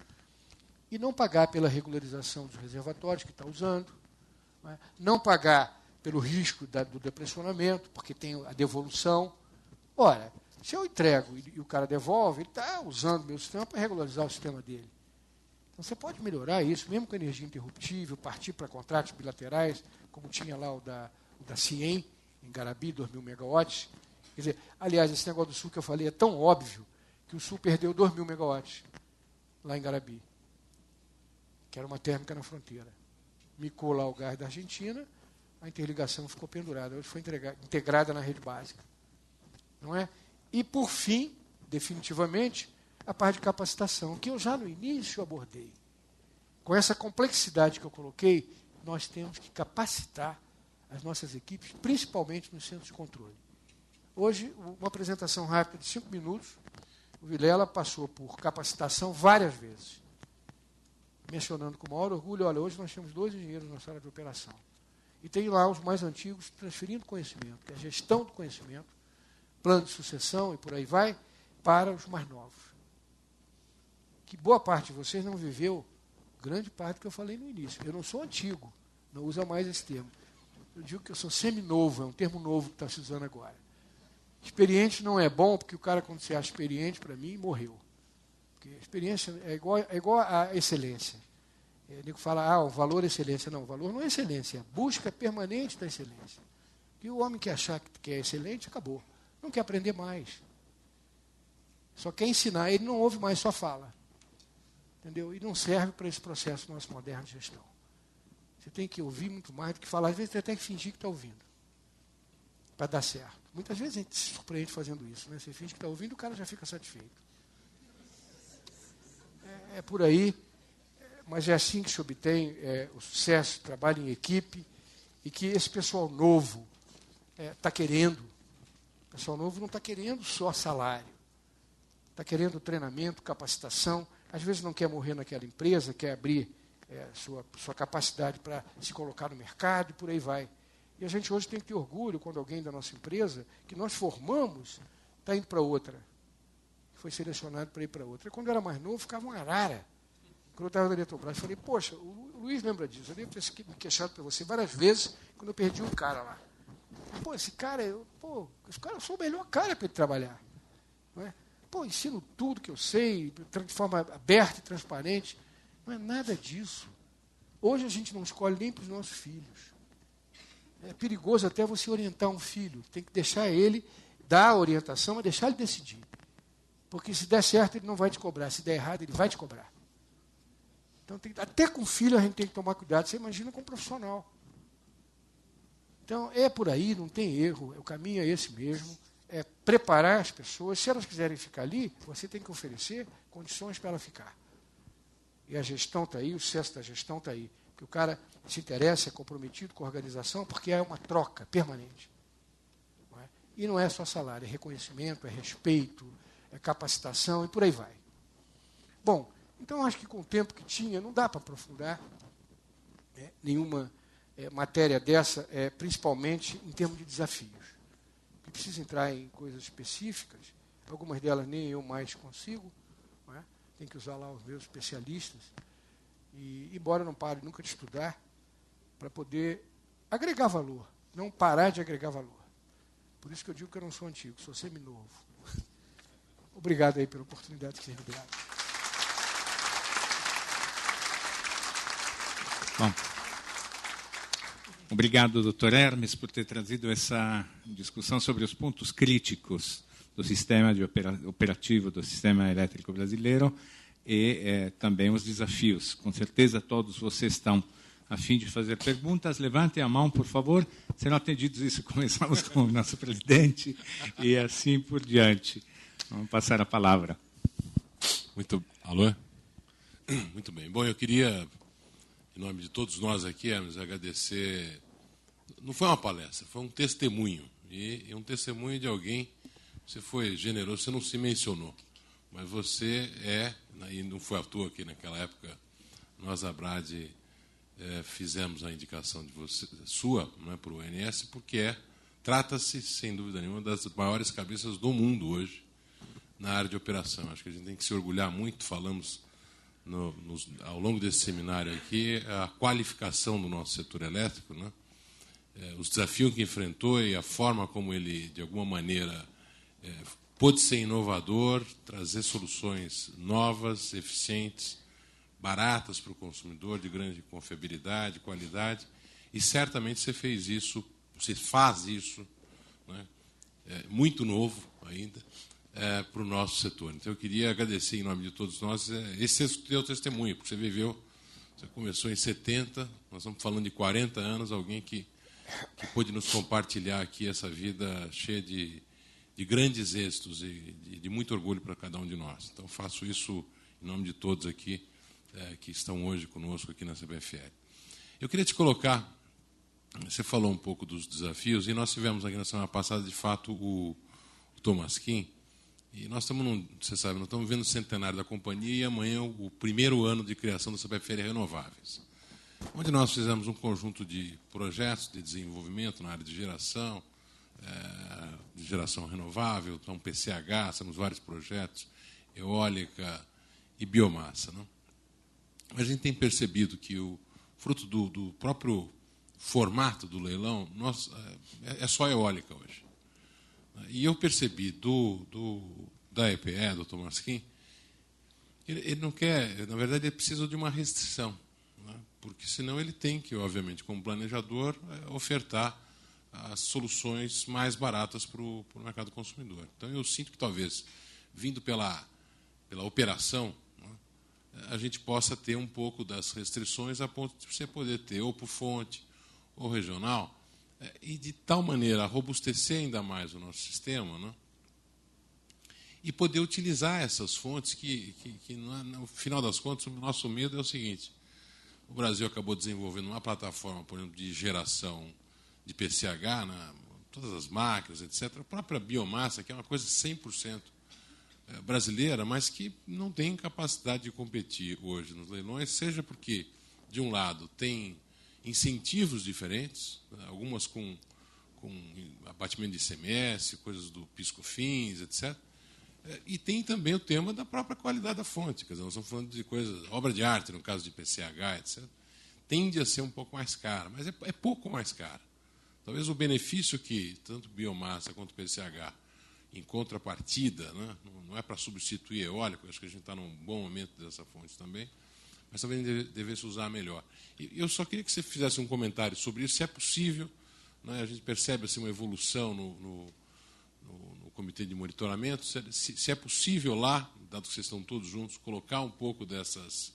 e não pagar pela regularização dos reservatórios que está usando, não pagar pelo risco do depressionamento, porque tem a devolução. Ora, se eu entrego e o cara devolve, ele está usando o meu sistema para regularizar o sistema dele. Então você pode melhorar isso, mesmo com energia interruptível, partir para contratos bilaterais, como tinha lá o da CIEM, em Garabi, 2.000 megawatts. Quer dizer, aliás, esse negócio do Sul que eu falei é tão óbvio que o Sul perdeu 2.000 megawatts lá em Garabi, que era uma térmica na fronteira. Micou lá o gás da Argentina, a interligação ficou pendurada. Hoje foi integrada na rede básica. Não é? E, por fim, definitivamente, a parte de capacitação, que eu já no início abordei. Com essa complexidade que eu coloquei, nós temos que capacitar as nossas equipes, principalmente nos centros de controle. Hoje, uma apresentação rápida de 5 minutos, o Vilela passou por capacitação várias vezes, mencionando com o maior orgulho, olha, hoje nós temos 2 engenheiros na sala de operação. E tem lá os mais antigos transferindo conhecimento, que é a gestão do conhecimento, plano de sucessão e por aí vai, para os mais novos. Que boa parte de vocês não viveu grande parte do que eu falei no início. Eu não sou antigo, não usa mais esse termo. Eu digo que eu sou seminovo, é um termo novo que está se usando agora. Experiente não é bom, porque o cara, quando se acha experiente, para mim, morreu. Porque a experiência é igual à excelência. O nego fala, o valor é excelência. Não, o valor não é excelência, é busca permanente da excelência. E o homem que achar que é excelente, acabou. Não quer aprender mais. Só quer ensinar, ele não ouve mais, só fala. Entendeu? E não serve para esse processo nosso moderno de gestão. Você tem que ouvir muito mais do que falar. Às vezes, você tem até que fingir que está ouvindo, para dar certo. Muitas vezes a gente se surpreende fazendo isso. Né? Você finge que está ouvindo, o cara já fica satisfeito. É por aí, mas é assim que se obtém o sucesso, trabalho em equipe, e que esse pessoal novo está querendo. O pessoal novo não está querendo só salário. Está querendo treinamento, capacitação. Às vezes não quer morrer naquela empresa, quer abrir sua capacidade para se colocar no mercado e por aí vai. E a gente hoje tem que ter orgulho quando alguém da nossa empresa, que nós formamos, está indo para outra. Foi selecionado para ir para outra. E quando eu era mais novo, ficava uma arara. Quando eu estava na Eletrobras, eu falei, poxa, o Luiz lembra disso. Eu devo ter me queixado para você várias vezes quando eu perdi um cara lá. Pô, esse cara, eu sou o melhor cara para ele trabalhar. Não é? Pô, ensino tudo que eu sei, de forma aberta e transparente. Não é nada disso. Hoje a gente não escolhe nem para os nossos filhos. É perigoso até você orientar um filho. Tem que deixar ele dar a orientação, mas deixar ele decidir. Porque se der certo, ele não vai te cobrar. Se der errado, ele vai te cobrar. Então, até com filho a gente tem que tomar cuidado. Você imagina com um profissional. Então, é por aí, não tem erro. O caminho é esse mesmo. É preparar as pessoas. Se elas quiserem ficar ali, você tem que oferecer condições para ela ficar. E a gestão está aí, o sucesso da gestão está aí. Porque o cara se interessa, é comprometido com a organização, porque é uma troca permanente. Não é? E não é só salário, é reconhecimento, é respeito, é capacitação e por aí vai. Bom, então acho que com o tempo que tinha, não dá para aprofundar nenhuma matéria dessa, principalmente em termos de desafios. Que precisa entrar em coisas específicas, algumas delas nem eu mais consigo, não é? Tem que usar lá os meus especialistas, e embora eu não pare nunca de estudar, para poder agregar valor, não parar de agregar valor. Por isso que eu digo que eu não sou antigo, sou seminovo. Obrigado aí pela oportunidade que vocês me deram. Bom, obrigado, doutor Hermes, por ter trazido essa discussão sobre os pontos críticos do sistema operativo do sistema elétrico brasileiro e também os desafios. Com certeza todos vocês estão a fim de fazer perguntas. Levantem a mão, por favor. Serão atendidos isso. Começamos com o nosso presidente e assim por diante. Vamos passar a palavra. Alô? Muito bem. Bom, eu queria, em nome de todos nós aqui, Hermes, agradecer. Não foi uma palestra, foi um testemunho. E um testemunho de alguém. Você foi generoso, você não se mencionou. Mas você e não foi à toa que naquela época nós, a Brade, fizemos a indicação de você, sua, para o ONS, porque trata-se, sem dúvida nenhuma, das maiores cabeças do mundo hoje na área de operação. Acho que a gente tem que se orgulhar muito. Falamos ao longo desse seminário aqui a qualificação do nosso setor elétrico, né? Os desafios que enfrentou e a forma como ele, de alguma maneira, pôde ser inovador, trazer soluções novas, eficientes, baratas para o consumidor, de grande confiabilidade, qualidade, e certamente você fez isso, você faz isso, né, muito novo ainda, para o nosso setor. Então, eu queria agradecer, em nome de todos nós, esse teu testemunho, porque você começou em 70, nós estamos falando de 40 anos, alguém que pôde nos compartilhar aqui essa vida cheia de grandes êxitos e de muito orgulho para cada um de nós. Então, faço isso em nome de todos aqui que estão hoje conosco aqui na CPFL. Eu queria te colocar, você falou um pouco dos desafios, e nós tivemos aqui na semana passada, de fato, o Thomas Kim, e nós estamos, você sabe, nós estamos vendo o centenário da companhia e amanhã o primeiro ano de criação da CPFL Renováveis, onde nós fizemos um conjunto de projetos de desenvolvimento na área de geração renovável, então PCH, temos vários projetos, eólica e biomassa. Não? A gente tem percebido que o fruto do próprio formato do leilão é só eólica hoje. E eu percebi da EPE, do Thomas Kim, ele não quer, na verdade, ele precisa de uma restrição, né? Porque senão ele tem que, obviamente, como planejador, ofertar as soluções mais baratas para o mercado consumidor. Então, eu sinto que, talvez, vindo pela operação, né, a gente possa ter um pouco das restrições a ponto de você poder ter ou por fonte ou regional, e de tal maneira robustecer ainda mais o nosso sistema, né? E poder utilizar essas fontes que no final das contas, o nosso medo é o seguinte: o Brasil acabou desenvolvendo uma plataforma, por exemplo, de geração de PCH, né? Todas as máquinas, etc. A própria biomassa, que é uma coisa 100% brasileira, mas que não tem capacidade de competir hoje nos leilões, seja porque, de um lado, tem incentivos diferentes, algumas com abatimento de ICMS, coisas do PIS/COFINS, etc. E tem também o tema da própria qualidade da fonte. Quer dizer, nós estamos falando de coisas, obra de arte, no caso de PCH, etc. Tende a ser um pouco mais cara, mas é pouco mais cara. Talvez o benefício que tanto biomassa quanto PCH, em contrapartida, né, não é para substituir eólico, acho que a gente está num bom momento dessa fonte também, mas talvez devesse usar melhor. E eu só queria que você fizesse um comentário sobre isso, se é possível, né, a gente percebe assim, uma evolução no comitê de monitoramento, se é possível lá, dado que vocês estão todos juntos, colocar um pouco dessas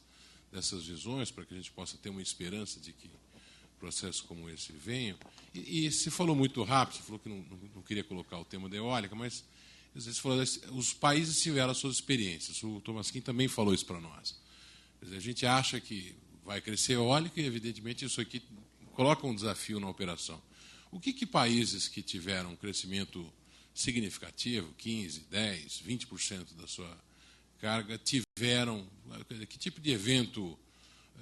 visões para que a gente possa ter uma esperança de que processos como esse venham. E se falou muito rápido, você falou que não queria colocar o tema da eólica, mas às vezes falou, os países tiveram as suas experiências. O Tomasquim também falou isso para nós. Quer dizer, a gente acha que vai crescer eólica e, evidentemente, isso aqui coloca um desafio na operação. O que países que tiveram um crescimento significativo, 15%, 10%, 20% da sua carga, tiveram, que tipo de evento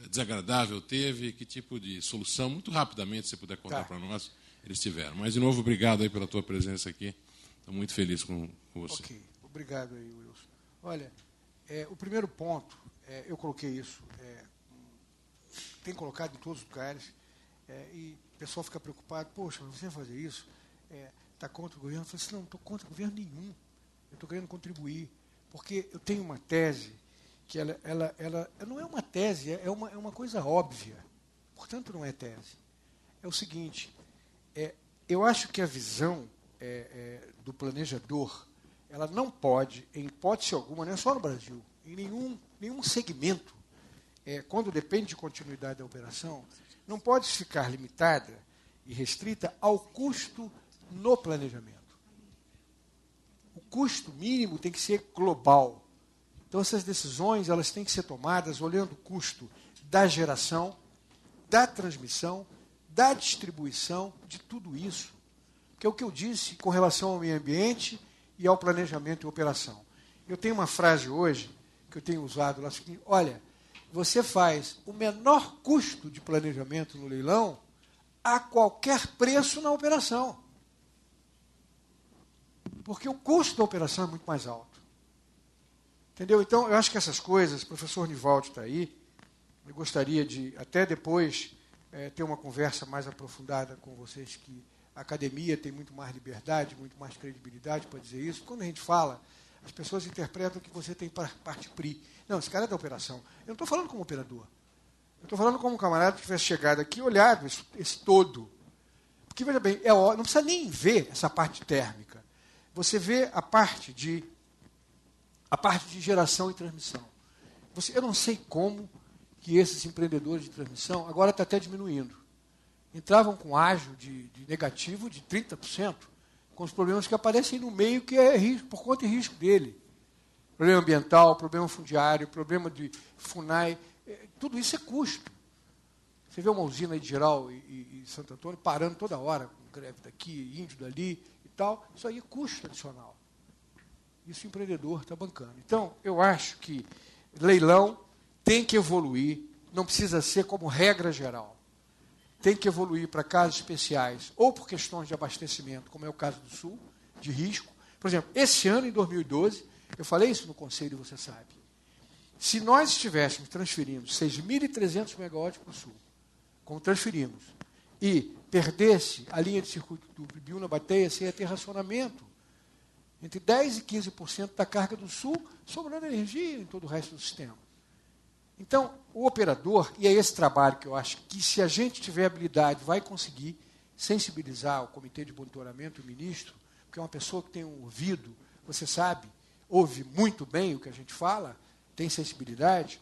desagradável teve, que tipo de solução, muito rapidamente, se você puder contar para nós, eles tiveram. Mas, de novo, obrigado aí pela tua presença aqui. Estou muito feliz com você. Ok, obrigado aí, Wilson. Olha, o primeiro ponto, eu coloquei isso, tem colocado em todos os lugares, e o pessoal fica preocupado, poxa, você vai fazer isso? Está contra o governo? Eu falei assim, não estou contra o governo nenhum. Eu estou querendo contribuir, porque eu tenho uma tese que ela não é uma tese, é uma coisa óbvia. Portanto, não é tese. É o seguinte, eu acho que a visão do planejador, ela não pode, em hipótese alguma, não é só no Brasil, em nenhum segmento, quando depende de continuidade da operação, não pode ficar limitada e restrita ao custo no planejamento. O custo mínimo tem que ser global. Então, essas decisões elas têm que ser tomadas olhando o custo da geração, da transmissão, da distribuição, de tudo isso. Que é o que eu disse com relação ao meio ambiente e ao planejamento e operação. Eu tenho uma frase hoje, que eu tenho usado lá, assim, olha, você faz o menor custo de planejamento no leilão a qualquer preço na operação. Porque o custo da operação é muito mais alto. Entendeu? Então, eu acho que essas coisas, o professor Nivaldo está aí, eu gostaria de, até depois, ter uma conversa mais aprofundada com vocês, que a academia tem muito mais liberdade, muito mais credibilidade para dizer isso. Quando a gente fala, as pessoas interpretam que você tem parte PRI. Não, esse cara é da operação. Eu não estou falando como operador. Eu estou falando como um camarada que tivesse chegado aqui e olhado esse todo. Porque, veja bem, não precisa nem ver essa parte térmica. Você vê a parte de geração e transmissão. Eu não sei como que esses empreendedores de transmissão, agora está até diminuindo, entravam com ágio de negativo de 30%, com os problemas que aparecem no meio, que é risco, por conta e risco dele. Problema ambiental, problema fundiário, problema de FUNAI, tudo isso é custo. Você vê uma usina aí de Geral e Santo Antônio parando toda hora, com greve daqui, índio dali e tal, isso aí é custo adicional. Isso o empreendedor está bancando. Então, eu acho que leilão tem que evoluir, não precisa ser como regra geral. Tem que evoluir para casos especiais, ou por questões de abastecimento, como é o caso do Sul, de risco. Por exemplo, esse ano, em 2012, eu falei isso no Conselho, você sabe. Se nós estivéssemos transferindo 6.300 megawatts para o Sul, como transferimos, e perdesse a linha de circuito do Biúna-Bateia, você ia ter racionamento. Entre 10% e 15% da carga do Sul, sobrando energia em todo o resto do sistema. Então, o operador, e é esse trabalho que eu acho que, se a gente tiver habilidade, vai conseguir sensibilizar o comitê de monitoramento, o ministro, porque é uma pessoa que tem um ouvido, você sabe, ouve muito bem o que a gente fala, tem sensibilidade,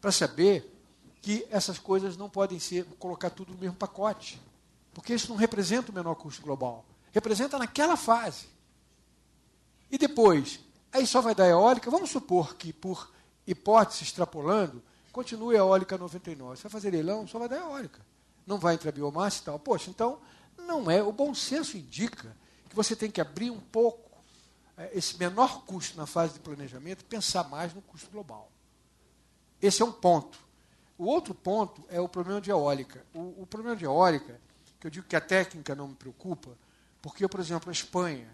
para saber que essas coisas não podem colocar tudo no mesmo pacote, porque isso não representa o menor custo global, representa naquela fase. E depois, aí só vai dar eólica, vamos supor que, por hipótese, extrapolando, continue a eólica 99. Você vai fazer leilão, só vai dar eólica. Não vai entrar biomassa e tal. Poxa, então, não é. O bom senso indica que você tem que abrir um pouco esse menor custo na fase de planejamento e pensar mais no custo global. Esse é um ponto. O outro ponto é o problema de eólica. O problema de eólica, que eu digo que a técnica não me preocupa, porque, por exemplo, a Espanha,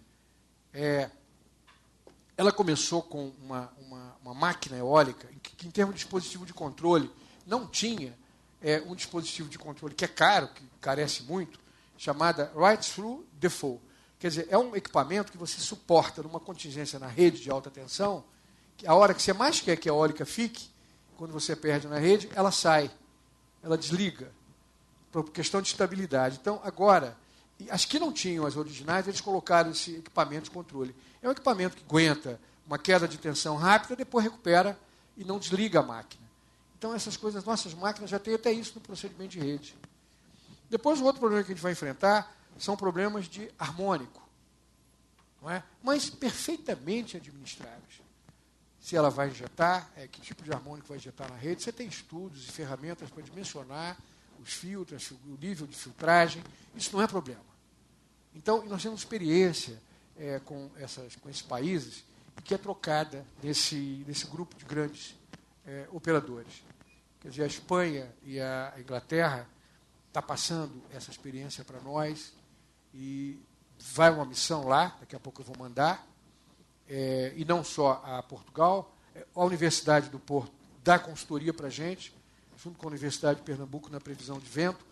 ela começou com uma máquina eólica, que em termos de dispositivo de controle, não tinha um dispositivo de controle que é caro, que carece muito, chamada Right-Through Default. Quer dizer, é um equipamento que você suporta numa contingência na rede de alta tensão, que a hora que você mais quer que a eólica fique, quando você perde na rede, ela sai, ela desliga, por questão de estabilidade. Então, agora, as que não tinham as originais, eles colocaram esse equipamento de controle. É um equipamento que aguenta uma queda de tensão rápida, depois recupera e não desliga a máquina. Então, essas coisas, nossas máquinas já têm até isso no procedimento de rede. Depois, o outro problema que a gente vai enfrentar são problemas de harmônico, não é? Mas perfeitamente administráveis. Se ela vai injetar, que tipo de harmônico vai injetar na rede, você tem estudos e ferramentas para dimensionar os filtros, o nível de filtragem, isso não é problema. Então, nós temos experiência com esses países, que é trocada nesse grupo de grandes operadores. Quer dizer, a Espanha e a Inglaterra está passando essa experiência para nós, e vai uma missão lá, daqui a pouco eu vou mandar, e não só a Portugal, a Universidade do Porto dá consultoria para a gente, junto com a Universidade de Pernambuco na previsão de vento.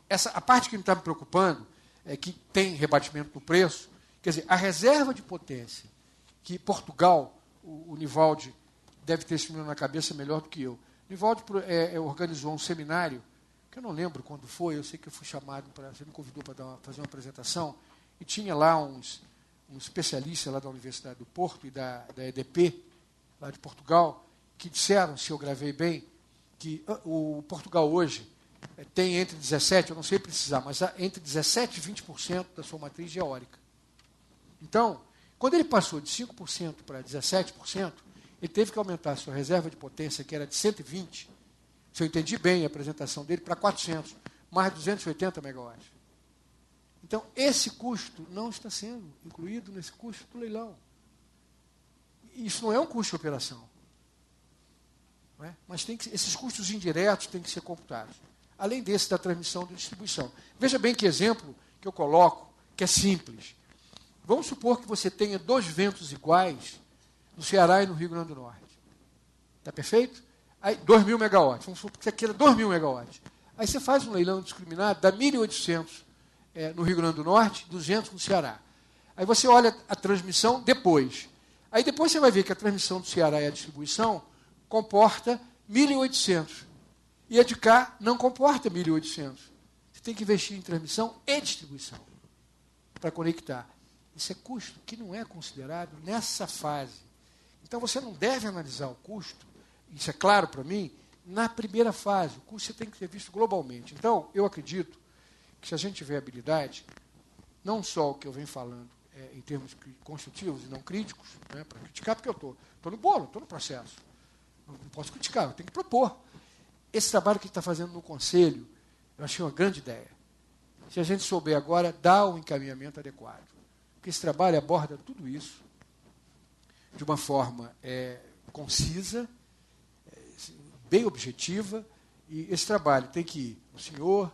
A parte que me está me preocupando é que tem rebatimento do preço, quer dizer, a reserva de potência, que Portugal, o Nivaldi deve ter esse menino na cabeça melhor do que eu. O Nivaldi organizou um seminário, que eu não lembro quando foi, eu sei que eu fui chamado, você me convidou para fazer uma apresentação, e tinha lá um especialista lá da Universidade do Porto e da EDP, lá de Portugal, que disseram, se eu gravei bem, que o Portugal hoje tem entre 17%, eu não sei precisar, mas entre 17% e 20% da sua matriz eólica. Então, quando ele passou de 5% para 17%, ele teve que aumentar a sua reserva de potência, que era de 120, se eu entendi bem a apresentação dele, para 400, mais 280 megawatts. Então, esse custo não está sendo incluído nesse custo do leilão. Isso não é um custo de operação. Não é? Mas esses custos indiretos têm que ser computados. Além desse da transmissão e distribuição. Veja bem que exemplo que eu coloco, que é simples. Vamos supor que você tenha 2 ventos iguais no Ceará e no Rio Grande do Norte. Está perfeito? Aí, 2.000 megawatts. Vamos supor que você queira 2.000 megawatts. Aí você faz um leilão discriminado, dá 1.800 no Rio Grande do Norte, 200 no Ceará. Aí você olha a transmissão depois. Aí depois você vai ver que a transmissão do Ceará e a distribuição comporta 1.800. E a de cá não comporta 1.800. Você tem que investir em transmissão e distribuição para conectar. Isso é custo que não é considerado nessa fase. Então, você não deve analisar o custo, isso é claro para mim, na primeira fase. O custo você tem que ser visto globalmente. Então, eu acredito que, se a gente tiver habilidade, não só o que eu venho falando em termos construtivos e não críticos, né, para criticar, porque eu estou no bolo, estou no processo. Não posso criticar, eu tenho que propor. Esse trabalho que a gente está fazendo no Conselho, eu achei uma grande ideia. Se a gente souber agora, dar o encaminhamento adequado. Porque esse trabalho aborda tudo isso de uma forma concisa, bem objetiva, e esse trabalho tem que ir o senhor,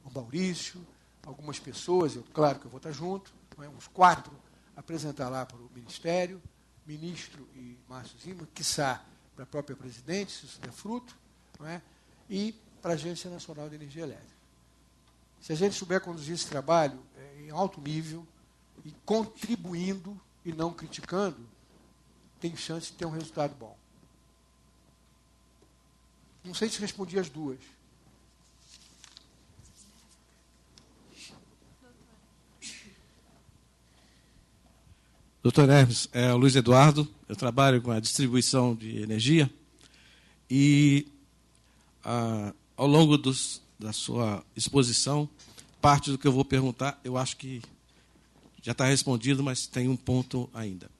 o Maurício, algumas pessoas, claro que eu vou estar junto, uns 4, apresentar lá para o Ministério, ministro e Márcio Zima, quiçá para a própria presidente, se isso der fruto, não é? E para a Agência Nacional de Energia Elétrica. Se a gente souber conduzir esse trabalho em alto nível, e contribuindo e não criticando, tem chance de ter um resultado bom. Não sei se respondi as duas. Doutor Hermes, é o Luiz Eduardo, eu trabalho com a distribuição de energia e ao longo da sua exposição, parte do que eu vou perguntar, eu acho que já está respondido, mas tem um ponto ainda.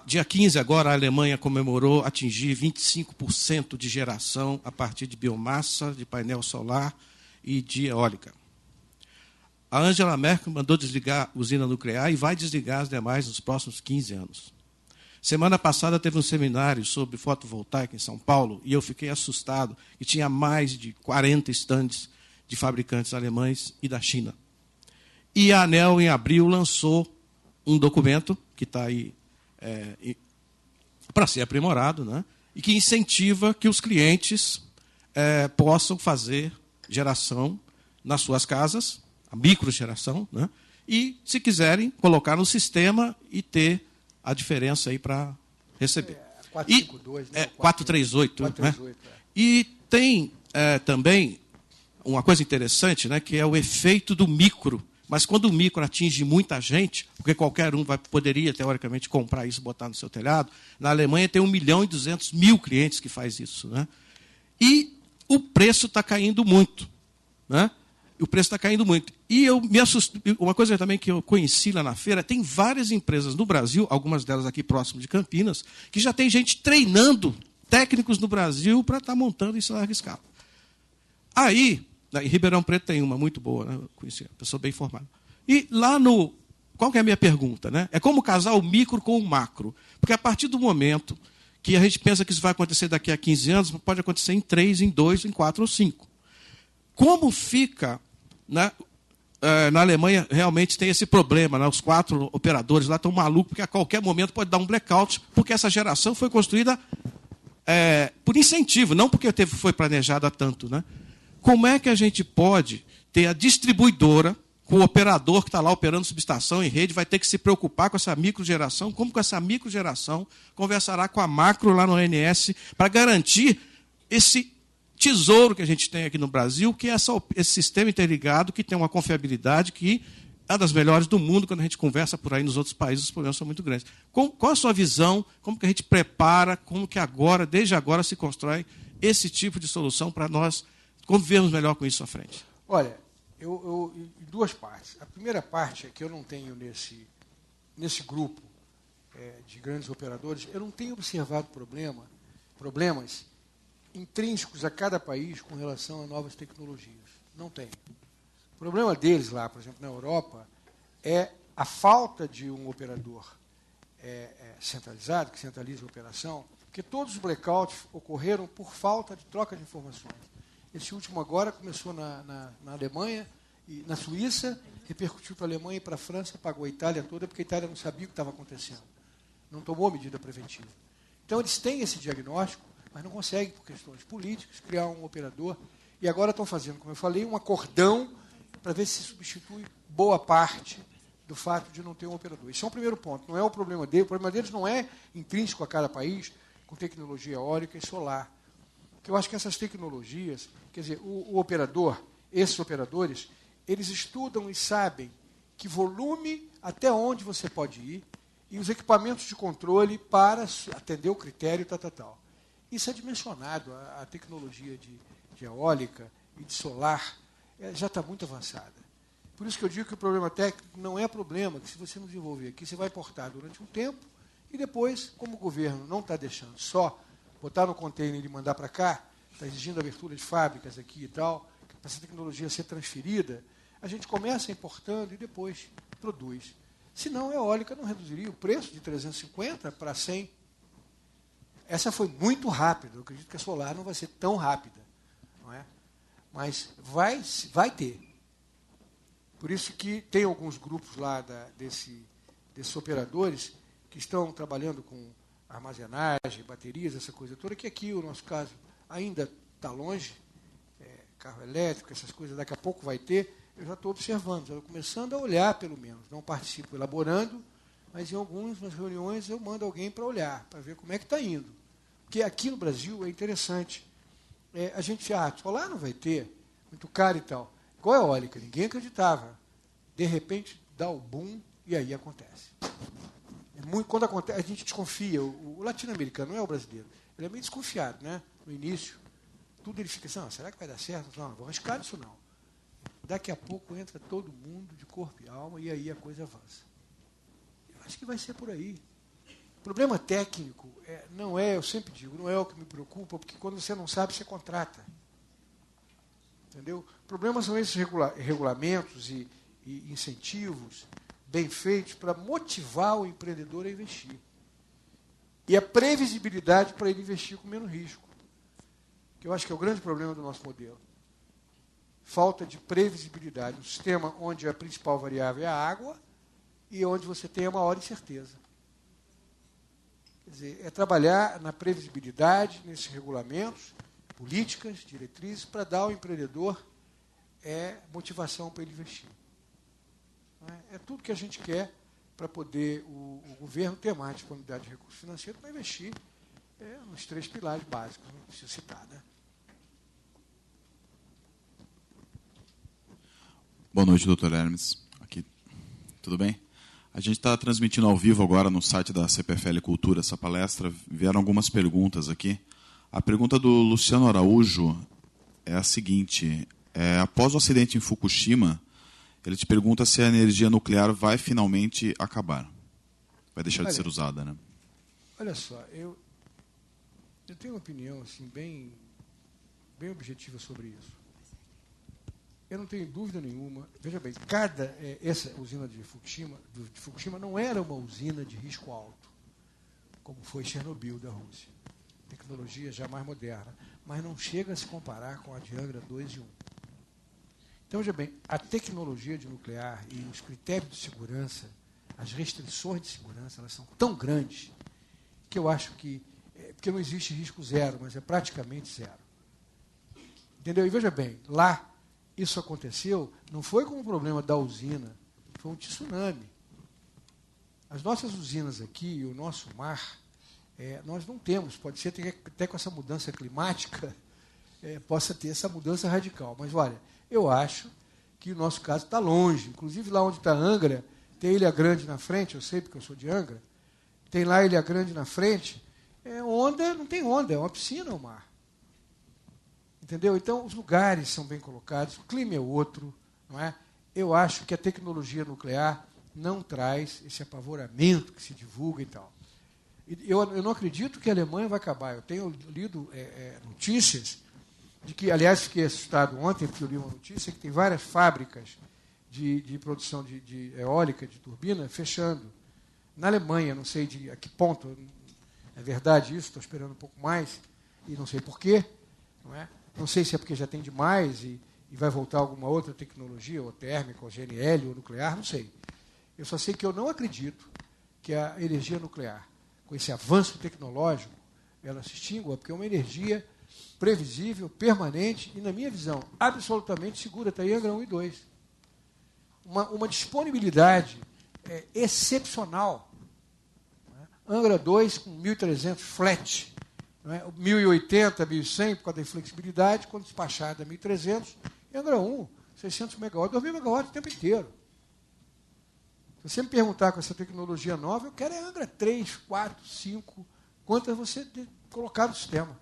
Dia 15, agora, a Alemanha comemorou atingir 25% de geração a partir de biomassa, de painel solar e de eólica. A Angela Merkel mandou desligar a usina nuclear e vai desligar as demais nos próximos 15 anos. Semana passada teve um seminário sobre fotovoltaica em São Paulo e eu fiquei assustado que tinha mais de 40 estandes de fabricantes alemães e da China. E a ANEEL, em abril, lançou um documento que está aí para ser aprimorado, né? E que incentiva que os clientes possam fazer geração nas suas casas, a microgeração, né? E, se quiserem, colocar no sistema e ter a diferença aí para receber. 452, né? 438. 438, né? E tem também uma coisa interessante, né, que é o efeito do micro. Mas quando o micro atinge muita gente, porque qualquer um poderia, teoricamente, comprar isso e botar no seu telhado, na Alemanha tem 1.200.000 clientes que faz isso. Né? E o preço está caindo muito. Né? O preço está caindo muito. E eu me assusto. Uma coisa também que eu conheci lá na feira, tem várias empresas no Brasil, algumas delas aqui próximo de Campinas, que já tem gente treinando técnicos no Brasil para estar montando isso em larga escala. Aí, em Ribeirão Preto tem uma muito boa, né? Eu conheci, uma pessoa bem formada. E lá no... Qual que é a minha pergunta? Né? É como casar o micro com o macro. Porque a partir do momento que a gente pensa que isso vai acontecer daqui a 15 anos, pode acontecer em 3, em 2, em 4 ou 5. Como fica... Né? Na Alemanha realmente tem esse problema. Né? Os 4 operadores lá estão malucos, porque a qualquer momento pode dar um blackout, porque essa geração foi construída por incentivo, não porque foi planejada tanto. Né? Como é que a gente pode ter a distribuidora, com o operador que está lá operando subestação em rede, vai ter que se preocupar com essa microgeração? Como que essa microgeração conversará com a macro lá no ONS para garantir esse tesouro que a gente tem aqui no Brasil, que é esse sistema interligado, que tem uma confiabilidade que é das melhores do mundo. Quando a gente conversa por aí nos outros países, os problemas são muito grandes. Qual a sua visão? Como que a gente prepara? Como que agora, desde agora, se constrói esse tipo de solução para nós convivermos melhor com isso à frente? Olha, eu em 2 partes. A primeira parte é que eu não tenho nesse grupo de grandes operadores, eu não tenho observado problemas intrínsecos a cada país com relação a novas tecnologias. Não tem. O problema deles lá, por exemplo, na Europa, é a falta de um operador centralizado, que centraliza a operação, porque todos os blackouts ocorreram por falta de troca de informações. Esse último agora começou na Alemanha e na Suíça, repercutiu para a Alemanha e para a França, pagou a Itália toda, porque a Itália não sabia o que estava acontecendo. Não tomou medida preventiva. Então, eles têm esse diagnóstico, mas não conseguem, por questões políticas, criar um operador. E agora estão fazendo, como eu falei, um acordão para ver se substitui boa parte do fato de não ter um operador. Isso é um primeiro ponto. Não é o problema deles. O problema deles não é intrínseco a cada país, com tecnologia eólica e solar. Porque eu acho que essas tecnologias, quer dizer, o operador, esses operadores, eles estudam e sabem que volume até onde você pode ir e os equipamentos de controle para atender o critério tal. Isso é dimensionado. A tecnologia de eólica e de solar já está muito avançada. Por isso que eu digo que o problema técnico não é problema, que se você não desenvolver aqui, você vai importar durante um tempo e depois, como o governo não está deixando só botar no container e mandar para cá, está exigindo abertura de fábricas aqui e tal, para essa tecnologia ser transferida, a gente começa importando e depois produz. Senão, a eólica não reduziria o preço de 350 para 100. Essa foi muito rápida. Eu acredito que a solar não vai ser tão rápida. Não é? Mas vai ter. Por isso que tem alguns grupos lá desses operadores que estão trabalhando com armazenagem, baterias, essa coisa toda, que aqui, o nosso caso, ainda está longe, carro elétrico, essas coisas, daqui a pouco vai ter. Eu já estou observando, já estou começando a olhar, pelo menos. Não participo elaborando, mas em algumas reuniões eu mando alguém para olhar, para ver como é que está indo. Porque aqui no Brasil é interessante. A gente solar não vai ter, muito caro e tal. Igual a eólica, ninguém acreditava. De repente, dá o boom e aí acontece. Quando acontece, a gente desconfia. O latino-americano não é o brasileiro. Ele é meio desconfiado, né? No início. tudo ele fica assim, será que vai dar certo? Não vou arriscar isso não. Daqui a pouco entra todo mundo de corpo e alma e aí a coisa avança. Eu acho que vai ser por aí. O problema técnico não é, eu sempre digo, não é o que me preocupa, porque quando você não sabe, você contrata. Entendeu? O problema são esses regulamentos e incentivos bem feitos para motivar o empreendedor a investir. E a previsibilidade para ele investir com menos risco. Que eu acho que é o grande problema do nosso modelo. Falta de previsibilidade. Um sistema onde a principal variável é a água e onde você tem a maior incerteza. Quer dizer, é trabalhar na previsibilidade, nesses regulamentos, políticas, diretrizes, para dar ao empreendedor motivação para ele investir. É tudo que a gente quer para poder o governo ter mais disponibilidade de recursos financeiros para investir nos 3 pilares básicos, não preciso citar, né? Boa noite, doutor Hermes. Aqui, tudo bem? A gente está transmitindo ao vivo agora no site da CPFL Cultura essa palestra. Vieram algumas perguntas aqui. A pergunta do Luciano Araújo é a seguinte. Após o acidente em Fukushima, ele te pergunta se a energia nuclear vai finalmente acabar. Vai deixar de ser usada, né? Olha só, eu tenho uma opinião assim, bem objetiva sobre isso. Eu não tenho dúvida nenhuma. Veja bem, essa usina de Fukushima não era uma usina de risco alto, como foi Chernobyl da Rússia. Tecnologia já mais moderna, mas não chega a se comparar com a de Angra 2 e 1. Então, veja bem, a tecnologia de nuclear e os critérios de segurança, as restrições de segurança, elas são tão grandes que eu acho que... porque não existe risco zero, mas é praticamente zero. Entendeu? E veja bem, lá, isso aconteceu, não foi como um problema da usina, foi um tsunami. As nossas usinas aqui e o nosso mar, nós não temos, pode ser até com essa mudança climática, possa ter essa mudança radical. Mas, olha, eu acho que o nosso caso está longe. Inclusive, lá onde está Angra, tem Ilha Grande na frente, eu sei porque eu sou de Angra, tem lá Ilha Grande na frente, onda, não tem onda, é uma piscina o mar. Entendeu? Então, os lugares são bem colocados, o clima é outro, não é? Eu acho que a tecnologia nuclear não traz esse apavoramento que se divulga e tal. Eu não acredito que a Alemanha vai acabar. Eu tenho lido notícias de que, aliás, fiquei assustado ontem, porque eu li uma notícia que tem várias fábricas de produção de eólica, de turbina, fechando. Na Alemanha, não sei a que ponto é verdade isso, estou esperando um pouco mais, e não sei porquê, não é? Não sei se é porque já tem demais e vai voltar alguma outra tecnologia, ou térmica, ou GNL, ou nuclear, não sei. Eu só sei que eu não acredito que a energia nuclear, com esse avanço tecnológico, ela se extingua, porque é uma energia previsível, permanente e, na minha visão, absolutamente segura. Está aí Angra 1 e 2. Uma disponibilidade excepcional. Angra 2 com 1.300 flat, não é? 1.080, 1.100 por causa da inflexibilidade, quando despachada 1.300, e Angra 1, 600 megawatts, 2.000 megawatts o tempo inteiro. Se você me perguntar com essa tecnologia nova, eu quero Angra 3, 4, 5, quantas você colocar no sistema.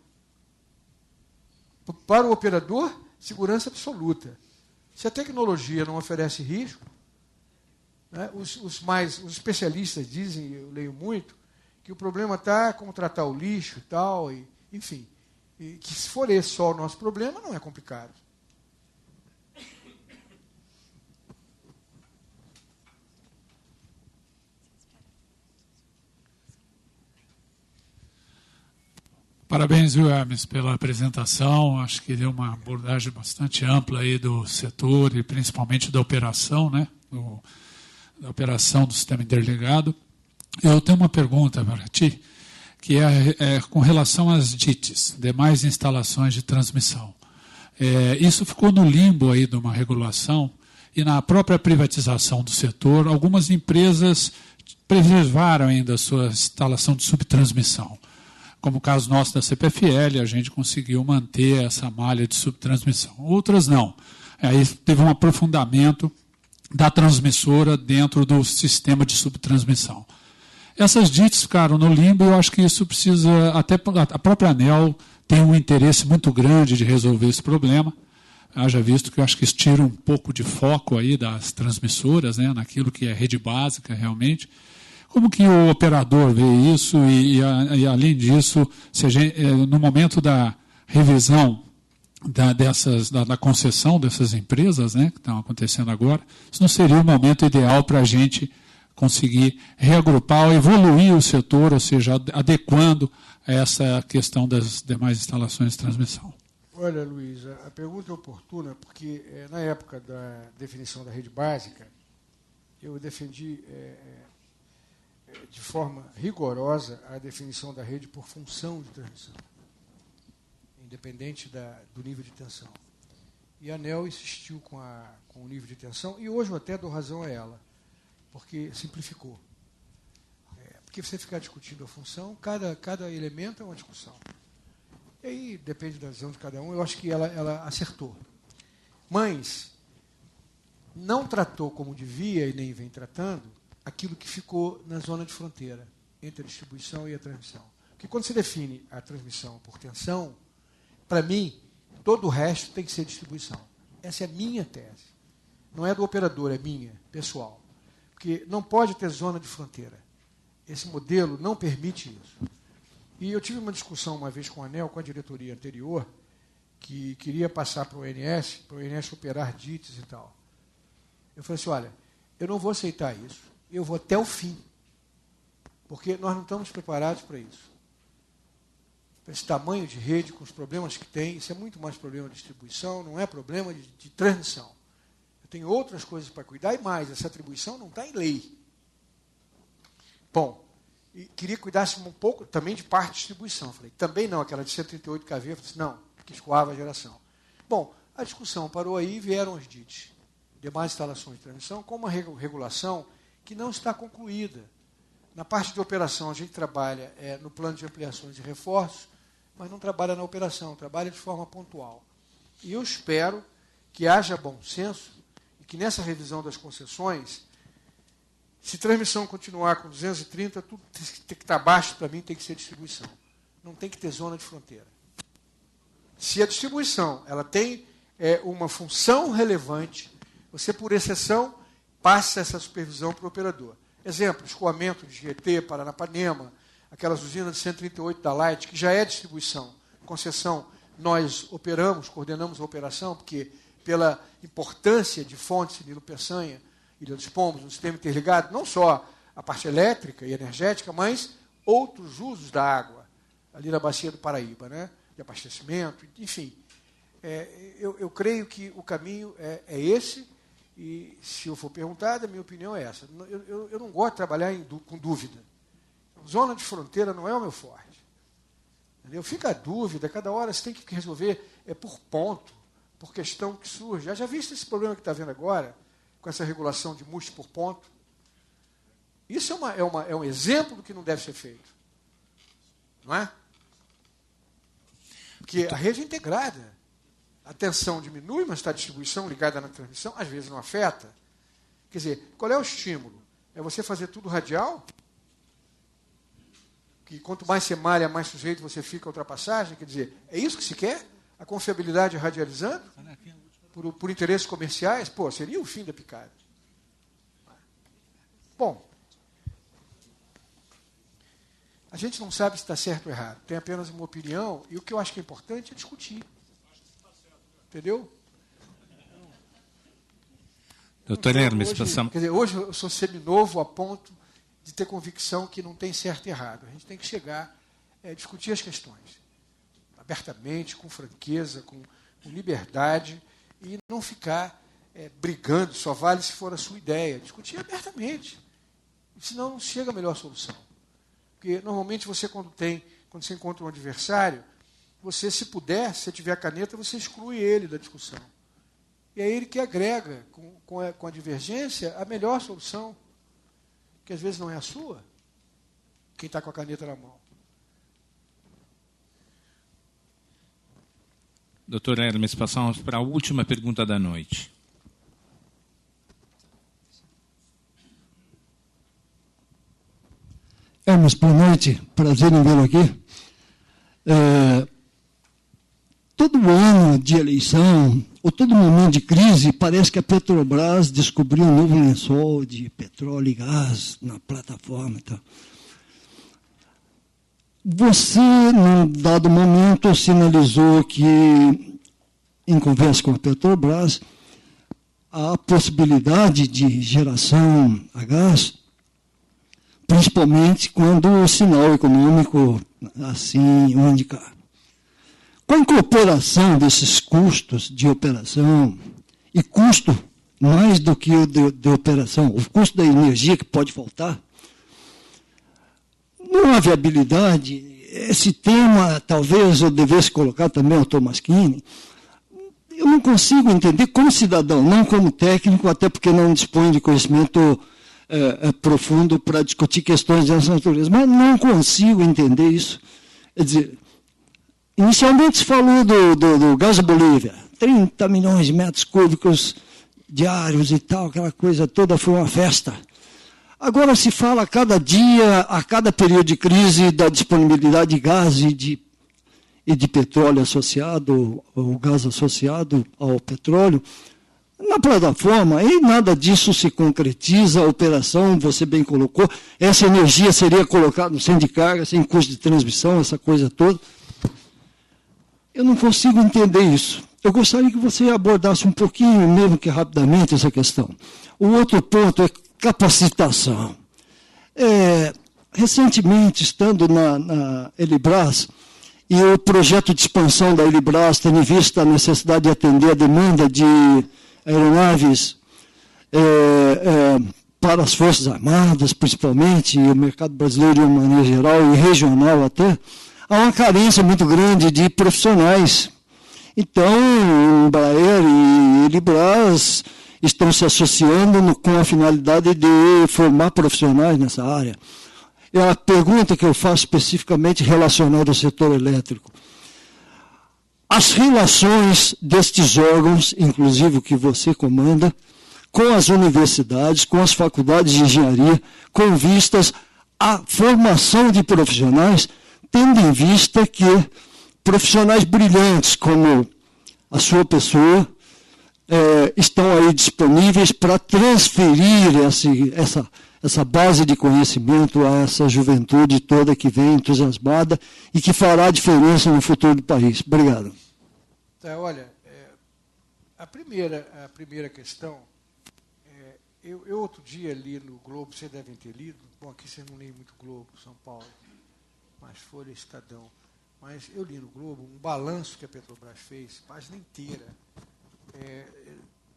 Para o operador, segurança absoluta. Se a tecnologia não oferece risco, né, os especialistas dizem, eu leio muito, que o problema está como tratar o lixo e tal, enfim, que se for esse só o nosso problema, não é complicado. Parabéns, Hermes, pela apresentação. Acho que deu uma abordagem bastante ampla aí do setor e principalmente da operação, né? Da operação do sistema interligado. Eu tenho uma pergunta para ti, que é com relação às DITs, demais instalações de transmissão. Isso ficou no limbo aí de uma regulação e na própria privatização do setor, algumas empresas preservaram ainda a sua instalação de subtransmissão. Como o caso nosso da CPFL, a gente conseguiu manter essa malha de subtransmissão. Outras não. Aí teve um aprofundamento da transmissora dentro do sistema de subtransmissão. Essas DITs ficaram no limbo e eu acho que isso precisa, até a própria ANEEL tem um interesse muito grande de resolver esse problema, haja visto que eu acho que isso tira um pouco de foco aí das transmissoras, né, naquilo que é rede básica realmente. Como que o operador vê isso e além disso, se a gente, no momento da revisão da concessão dessas empresas, né, que estão acontecendo agora, isso não seria o momento ideal para a gente conseguir reagrupar ou evoluir o setor, ou seja, adequando a essa questão das demais instalações de transmissão? Olha, Luiz, a pergunta é oportuna porque na época da definição da rede básica, eu defendi de forma rigorosa a definição da rede por função de transmissão, independente do nível de tensão. E a ANEEL insistiu com o nível de tensão, e hoje eu até dou razão a ela, porque simplificou. Porque você ficar discutindo a função, cada elemento é uma discussão. E aí depende da visão de cada um, eu acho que ela acertou. Mas não tratou como devia, e nem vem tratando, aquilo que ficou na zona de fronteira entre a distribuição e a transmissão. Porque quando você define a transmissão por tensão, para mim, todo o resto tem que ser distribuição. Essa é a minha tese. Não é do operador, é minha, pessoal. Porque não pode ter zona de fronteira. Esse modelo não permite isso. E eu tive uma discussão uma vez com a ANEEL, com a diretoria anterior, que queria passar para o ONS operar DITs e tal. Eu falei assim, olha, eu não vou aceitar isso. Eu vou até o fim, porque nós não estamos preparados para isso. Para esse tamanho de rede, com os problemas que tem, isso é muito mais problema de distribuição, não é problema de transmissão. Eu tenho outras coisas para cuidar, e mais, essa atribuição não está em lei. Bom, e queria que cuidasse um pouco também de parte de distribuição. Eu falei, também não, aquela de 138 kV, eu falei assim, não, que escoava a geração. Bom, a discussão parou aí e vieram os DITs, demais instalações de transmissão, com uma regulação que não está concluída. Na parte de operação, a gente trabalha no plano de ampliações e reforços, mas não trabalha na operação, trabalha de forma pontual. E eu espero que haja bom senso e que nessa revisão das concessões, se transmissão continuar com 230, tudo tem que estar abaixo, para mim, tem que ser distribuição. Não tem que ter zona de fronteira. Se a distribuição ela tem uma função relevante, você, por exceção, passa essa supervisão para o operador. Exemplo, escoamento de GT, Paranapanema, aquelas usinas de 138 da Light, que já é distribuição. Concessão, nós operamos, coordenamos a operação, porque pela importância de fontes Nilo Peçanha, Ilha dos Pombos, um sistema interligado, não só a parte elétrica e energética, mas outros usos da água, ali na bacia do Paraíba, né? De abastecimento, enfim. Eu creio que o caminho é esse. E, se eu for perguntado, a minha opinião é essa. Eu não gosto de trabalhar com dúvida. Zona de fronteira não é o meu forte. Entendeu? Fica a dúvida, cada hora você tem que resolver por ponto, por questão que surge. Já visto esse problema que está vendo agora, com essa regulação de MUST por ponto? Isso é um exemplo do que não deve ser feito. Não é? Porque a rede é integrada. A tensão diminui, mas está a distribuição ligada na transmissão, às vezes não afeta. Quer dizer, qual é o estímulo? É você fazer tudo radial? Que quanto mais você malha, mais sujeito você fica à ultrapassagem? Quer dizer, é isso que se quer? A confiabilidade radializando? Por interesses comerciais? Pô, seria o fim da picada. Bom, a gente não sabe se está certo ou errado. Tem apenas uma opinião, e o que eu acho que é importante é discutir. Entendeu? Doutor Hermes, passamos. Quer dizer, hoje eu sou seminovo a ponto de ter convicção que não tem certo e errado. A gente tem que chegar, discutir as questões abertamente, com franqueza, com liberdade, e não ficar brigando, só vale se for a sua ideia. Discutir abertamente. Senão não chega a melhor solução. Porque normalmente você, quando você encontra um adversário, você, se puder, se tiver a caneta, você exclui ele da discussão. E é ele que agrega, com a divergência, a melhor solução, que às vezes não é a sua, quem está com a caneta na mão. Doutor Hermes, passamos para a última pergunta da noite. Hermes, boa noite. Prazer em vê-lo aqui. de eleição, ou todo momento de crise, parece que a Petrobras descobriu um novo lençol de petróleo e gás na plataforma. Então. Você, num dado momento, sinalizou que, em conversa com a Petrobras, a possibilidade de geração a gás, principalmente quando o sinal econômico assim o indicar. Com a incorporação desses custos de operação, e custo mais do que o de operação, o custo da energia que pode faltar, não há viabilidade. Esse tema, talvez eu devesse colocar também ao Thomas Keane. Eu não consigo entender como cidadão, não como técnico, até porque não disponho de conhecimento profundo para discutir questões dessa natureza, mas não consigo entender isso. Quer dizer, inicialmente se falou do gás da Bolívia, 30 milhões de metros cúbicos diários e tal, aquela coisa toda foi uma festa. Agora se fala a cada dia, a cada período de crise, da disponibilidade de gás e de petróleo associado, o gás associado ao petróleo, na plataforma, e nada disso se concretiza. A operação, você bem colocou, essa energia seria colocada no centro de carga, sem custo de transmissão, essa coisa toda. Eu não consigo entender isso. Eu gostaria que você abordasse um pouquinho, mesmo que rapidamente, essa questão. O outro ponto é capacitação. Recentemente, estando na Elibras, e o projeto de expansão da Elibras, tendo em vista a necessidade de atender a demanda de aeronaves para as Forças Armadas, principalmente, e o mercado brasileiro de uma maneira geral, e regional até, há uma carência muito grande de profissionais. Então, Embraer e Elibras estão se associando com a finalidade de formar profissionais nessa área. É a pergunta que eu faço especificamente relacionada ao setor elétrico. As relações destes órgãos, inclusive o que você comanda, com as universidades, com as faculdades de engenharia, com vistas à formação de profissionais, tendo em vista que profissionais brilhantes como a sua pessoa estão aí disponíveis para transferir essa base de conhecimento a essa juventude toda que vem entusiasmada e que fará diferença no futuro do país. Obrigado. Olha, a primeira questão, eu outro dia li no Globo, vocês devem ter lido, bom, aqui vocês não leem muito Globo, São Paulo, mas Folha, Estadão, mas eu li no Globo um balanço que a Petrobras fez, página inteira,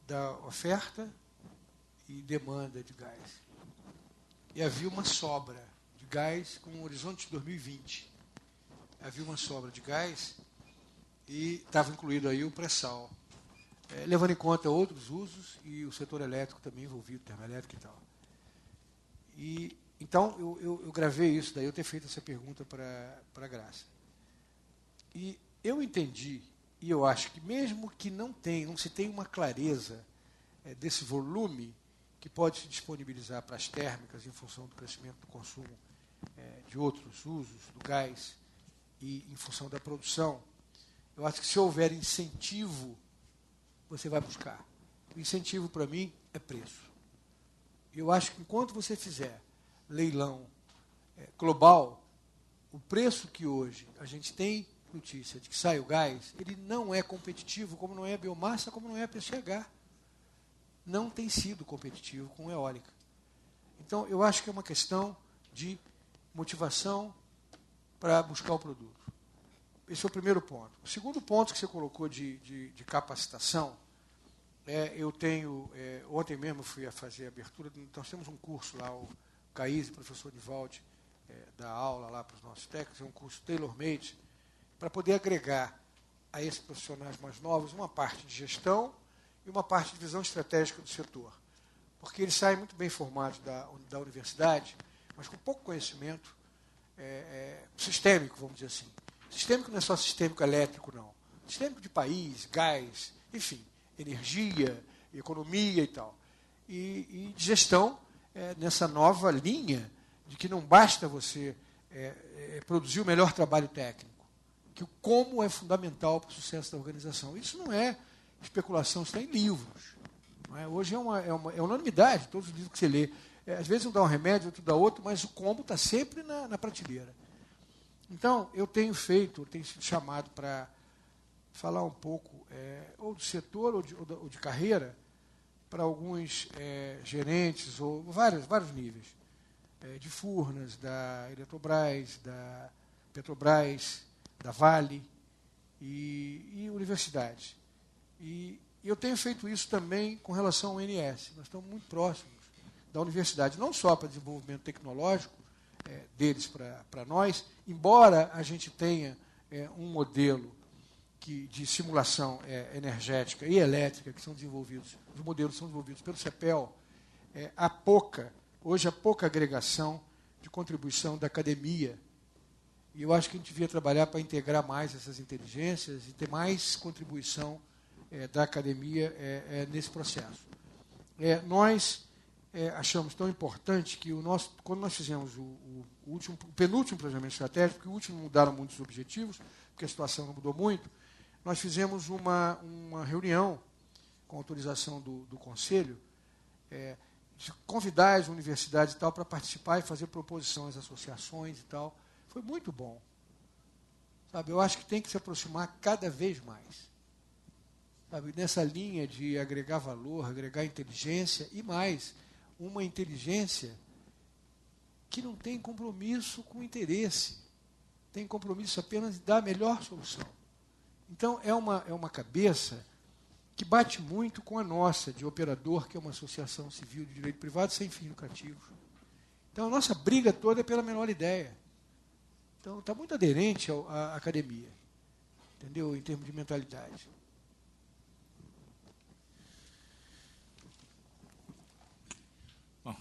da oferta e demanda de gás. E havia uma sobra de gás com um horizonte de 2020. Havia uma sobra de gás e estava incluído aí o pré-sal. Levando em conta outros usos e o setor elétrico também envolvido, termoelétrico e tal. E, então, eu gravei isso, daí eu ter feito essa pergunta para a Graça. E eu entendi, e eu acho que mesmo que não se tenha uma clareza desse volume que pode se disponibilizar para as térmicas em função do crescimento do consumo de outros usos, do gás, e em função da produção, eu acho que se houver incentivo, você vai buscar. O incentivo, para mim, é preço. Eu acho que enquanto você fizer leilão global, o preço que hoje a gente tem notícia de que sai o gás, ele não é competitivo, como não é a biomassa, como não é a PCH. Não tem sido competitivo com eólica. Então, eu acho que é uma questão de motivação para buscar o produto. Esse é o primeiro ponto. O segundo ponto que você colocou de capacitação, eu tenho, ontem mesmo fui a fazer a abertura, nós temos um curso lá, o Caís, o professor Nivaldi, dá aula lá para os nossos técnicos, é um curso tailor-made, para poder agregar a esses profissionais mais novos uma parte de gestão e uma parte de visão estratégica do setor. Porque eles saem muito bem formados da universidade, mas com pouco conhecimento sistêmico, vamos dizer assim. Sistêmico não é só sistêmico elétrico, não. Sistêmico de país, gás, enfim, energia, economia e tal. E de gestão nessa nova linha de que não basta você produzir o melhor trabalho técnico. que o como é fundamental para o sucesso da organização. Isso não é especulação, isso está em livros. Não é? Hoje é unanimidade, todos os livros que você lê. Às vezes um dá um remédio, outro dá outro, mas o como está sempre na prateleira. Então, eu tenho sido chamado para falar um pouco ou do setor ou de carreira para alguns gerentes, ou vários níveis, de Furnas, da Eletrobras, da Petrobras, da Vale e universidades. E eu tenho feito isso também com relação ao INS. Nós estamos muito próximos da universidade, não só para desenvolvimento tecnológico deles para nós, embora a gente tenha um modelo de simulação energética e elétrica que são desenvolvidos, os modelos são desenvolvidos pelo CEPEL, hoje há pouca agregação de contribuição da academia. E eu acho que a gente devia trabalhar para integrar mais essas inteligências e ter mais contribuição da academia nesse processo. Nós achamos tão importante que quando nós fizemos o penúltimo planejamento estratégico, porque o último mudaram muitos objetivos, porque a situação não mudou muito, nós fizemos uma reunião com autorização do Conselho, de convidar as universidades e tal para participar e fazer proposição às associações e tal. Foi muito bom. Sabe, eu acho que tem que se aproximar cada vez mais. Sabe, nessa linha de agregar valor, agregar inteligência e mais, uma inteligência que não tem compromisso com interesse, tem compromisso apenas de dar a melhor solução. Então, é uma cabeça que bate muito com a nossa, de operador, que é uma associação civil de direito privado sem fins lucrativos. Então, a nossa briga toda é pela menor ideia. Então, está muito aderente à academia, entendeu? Em termos de mentalidade. Bom.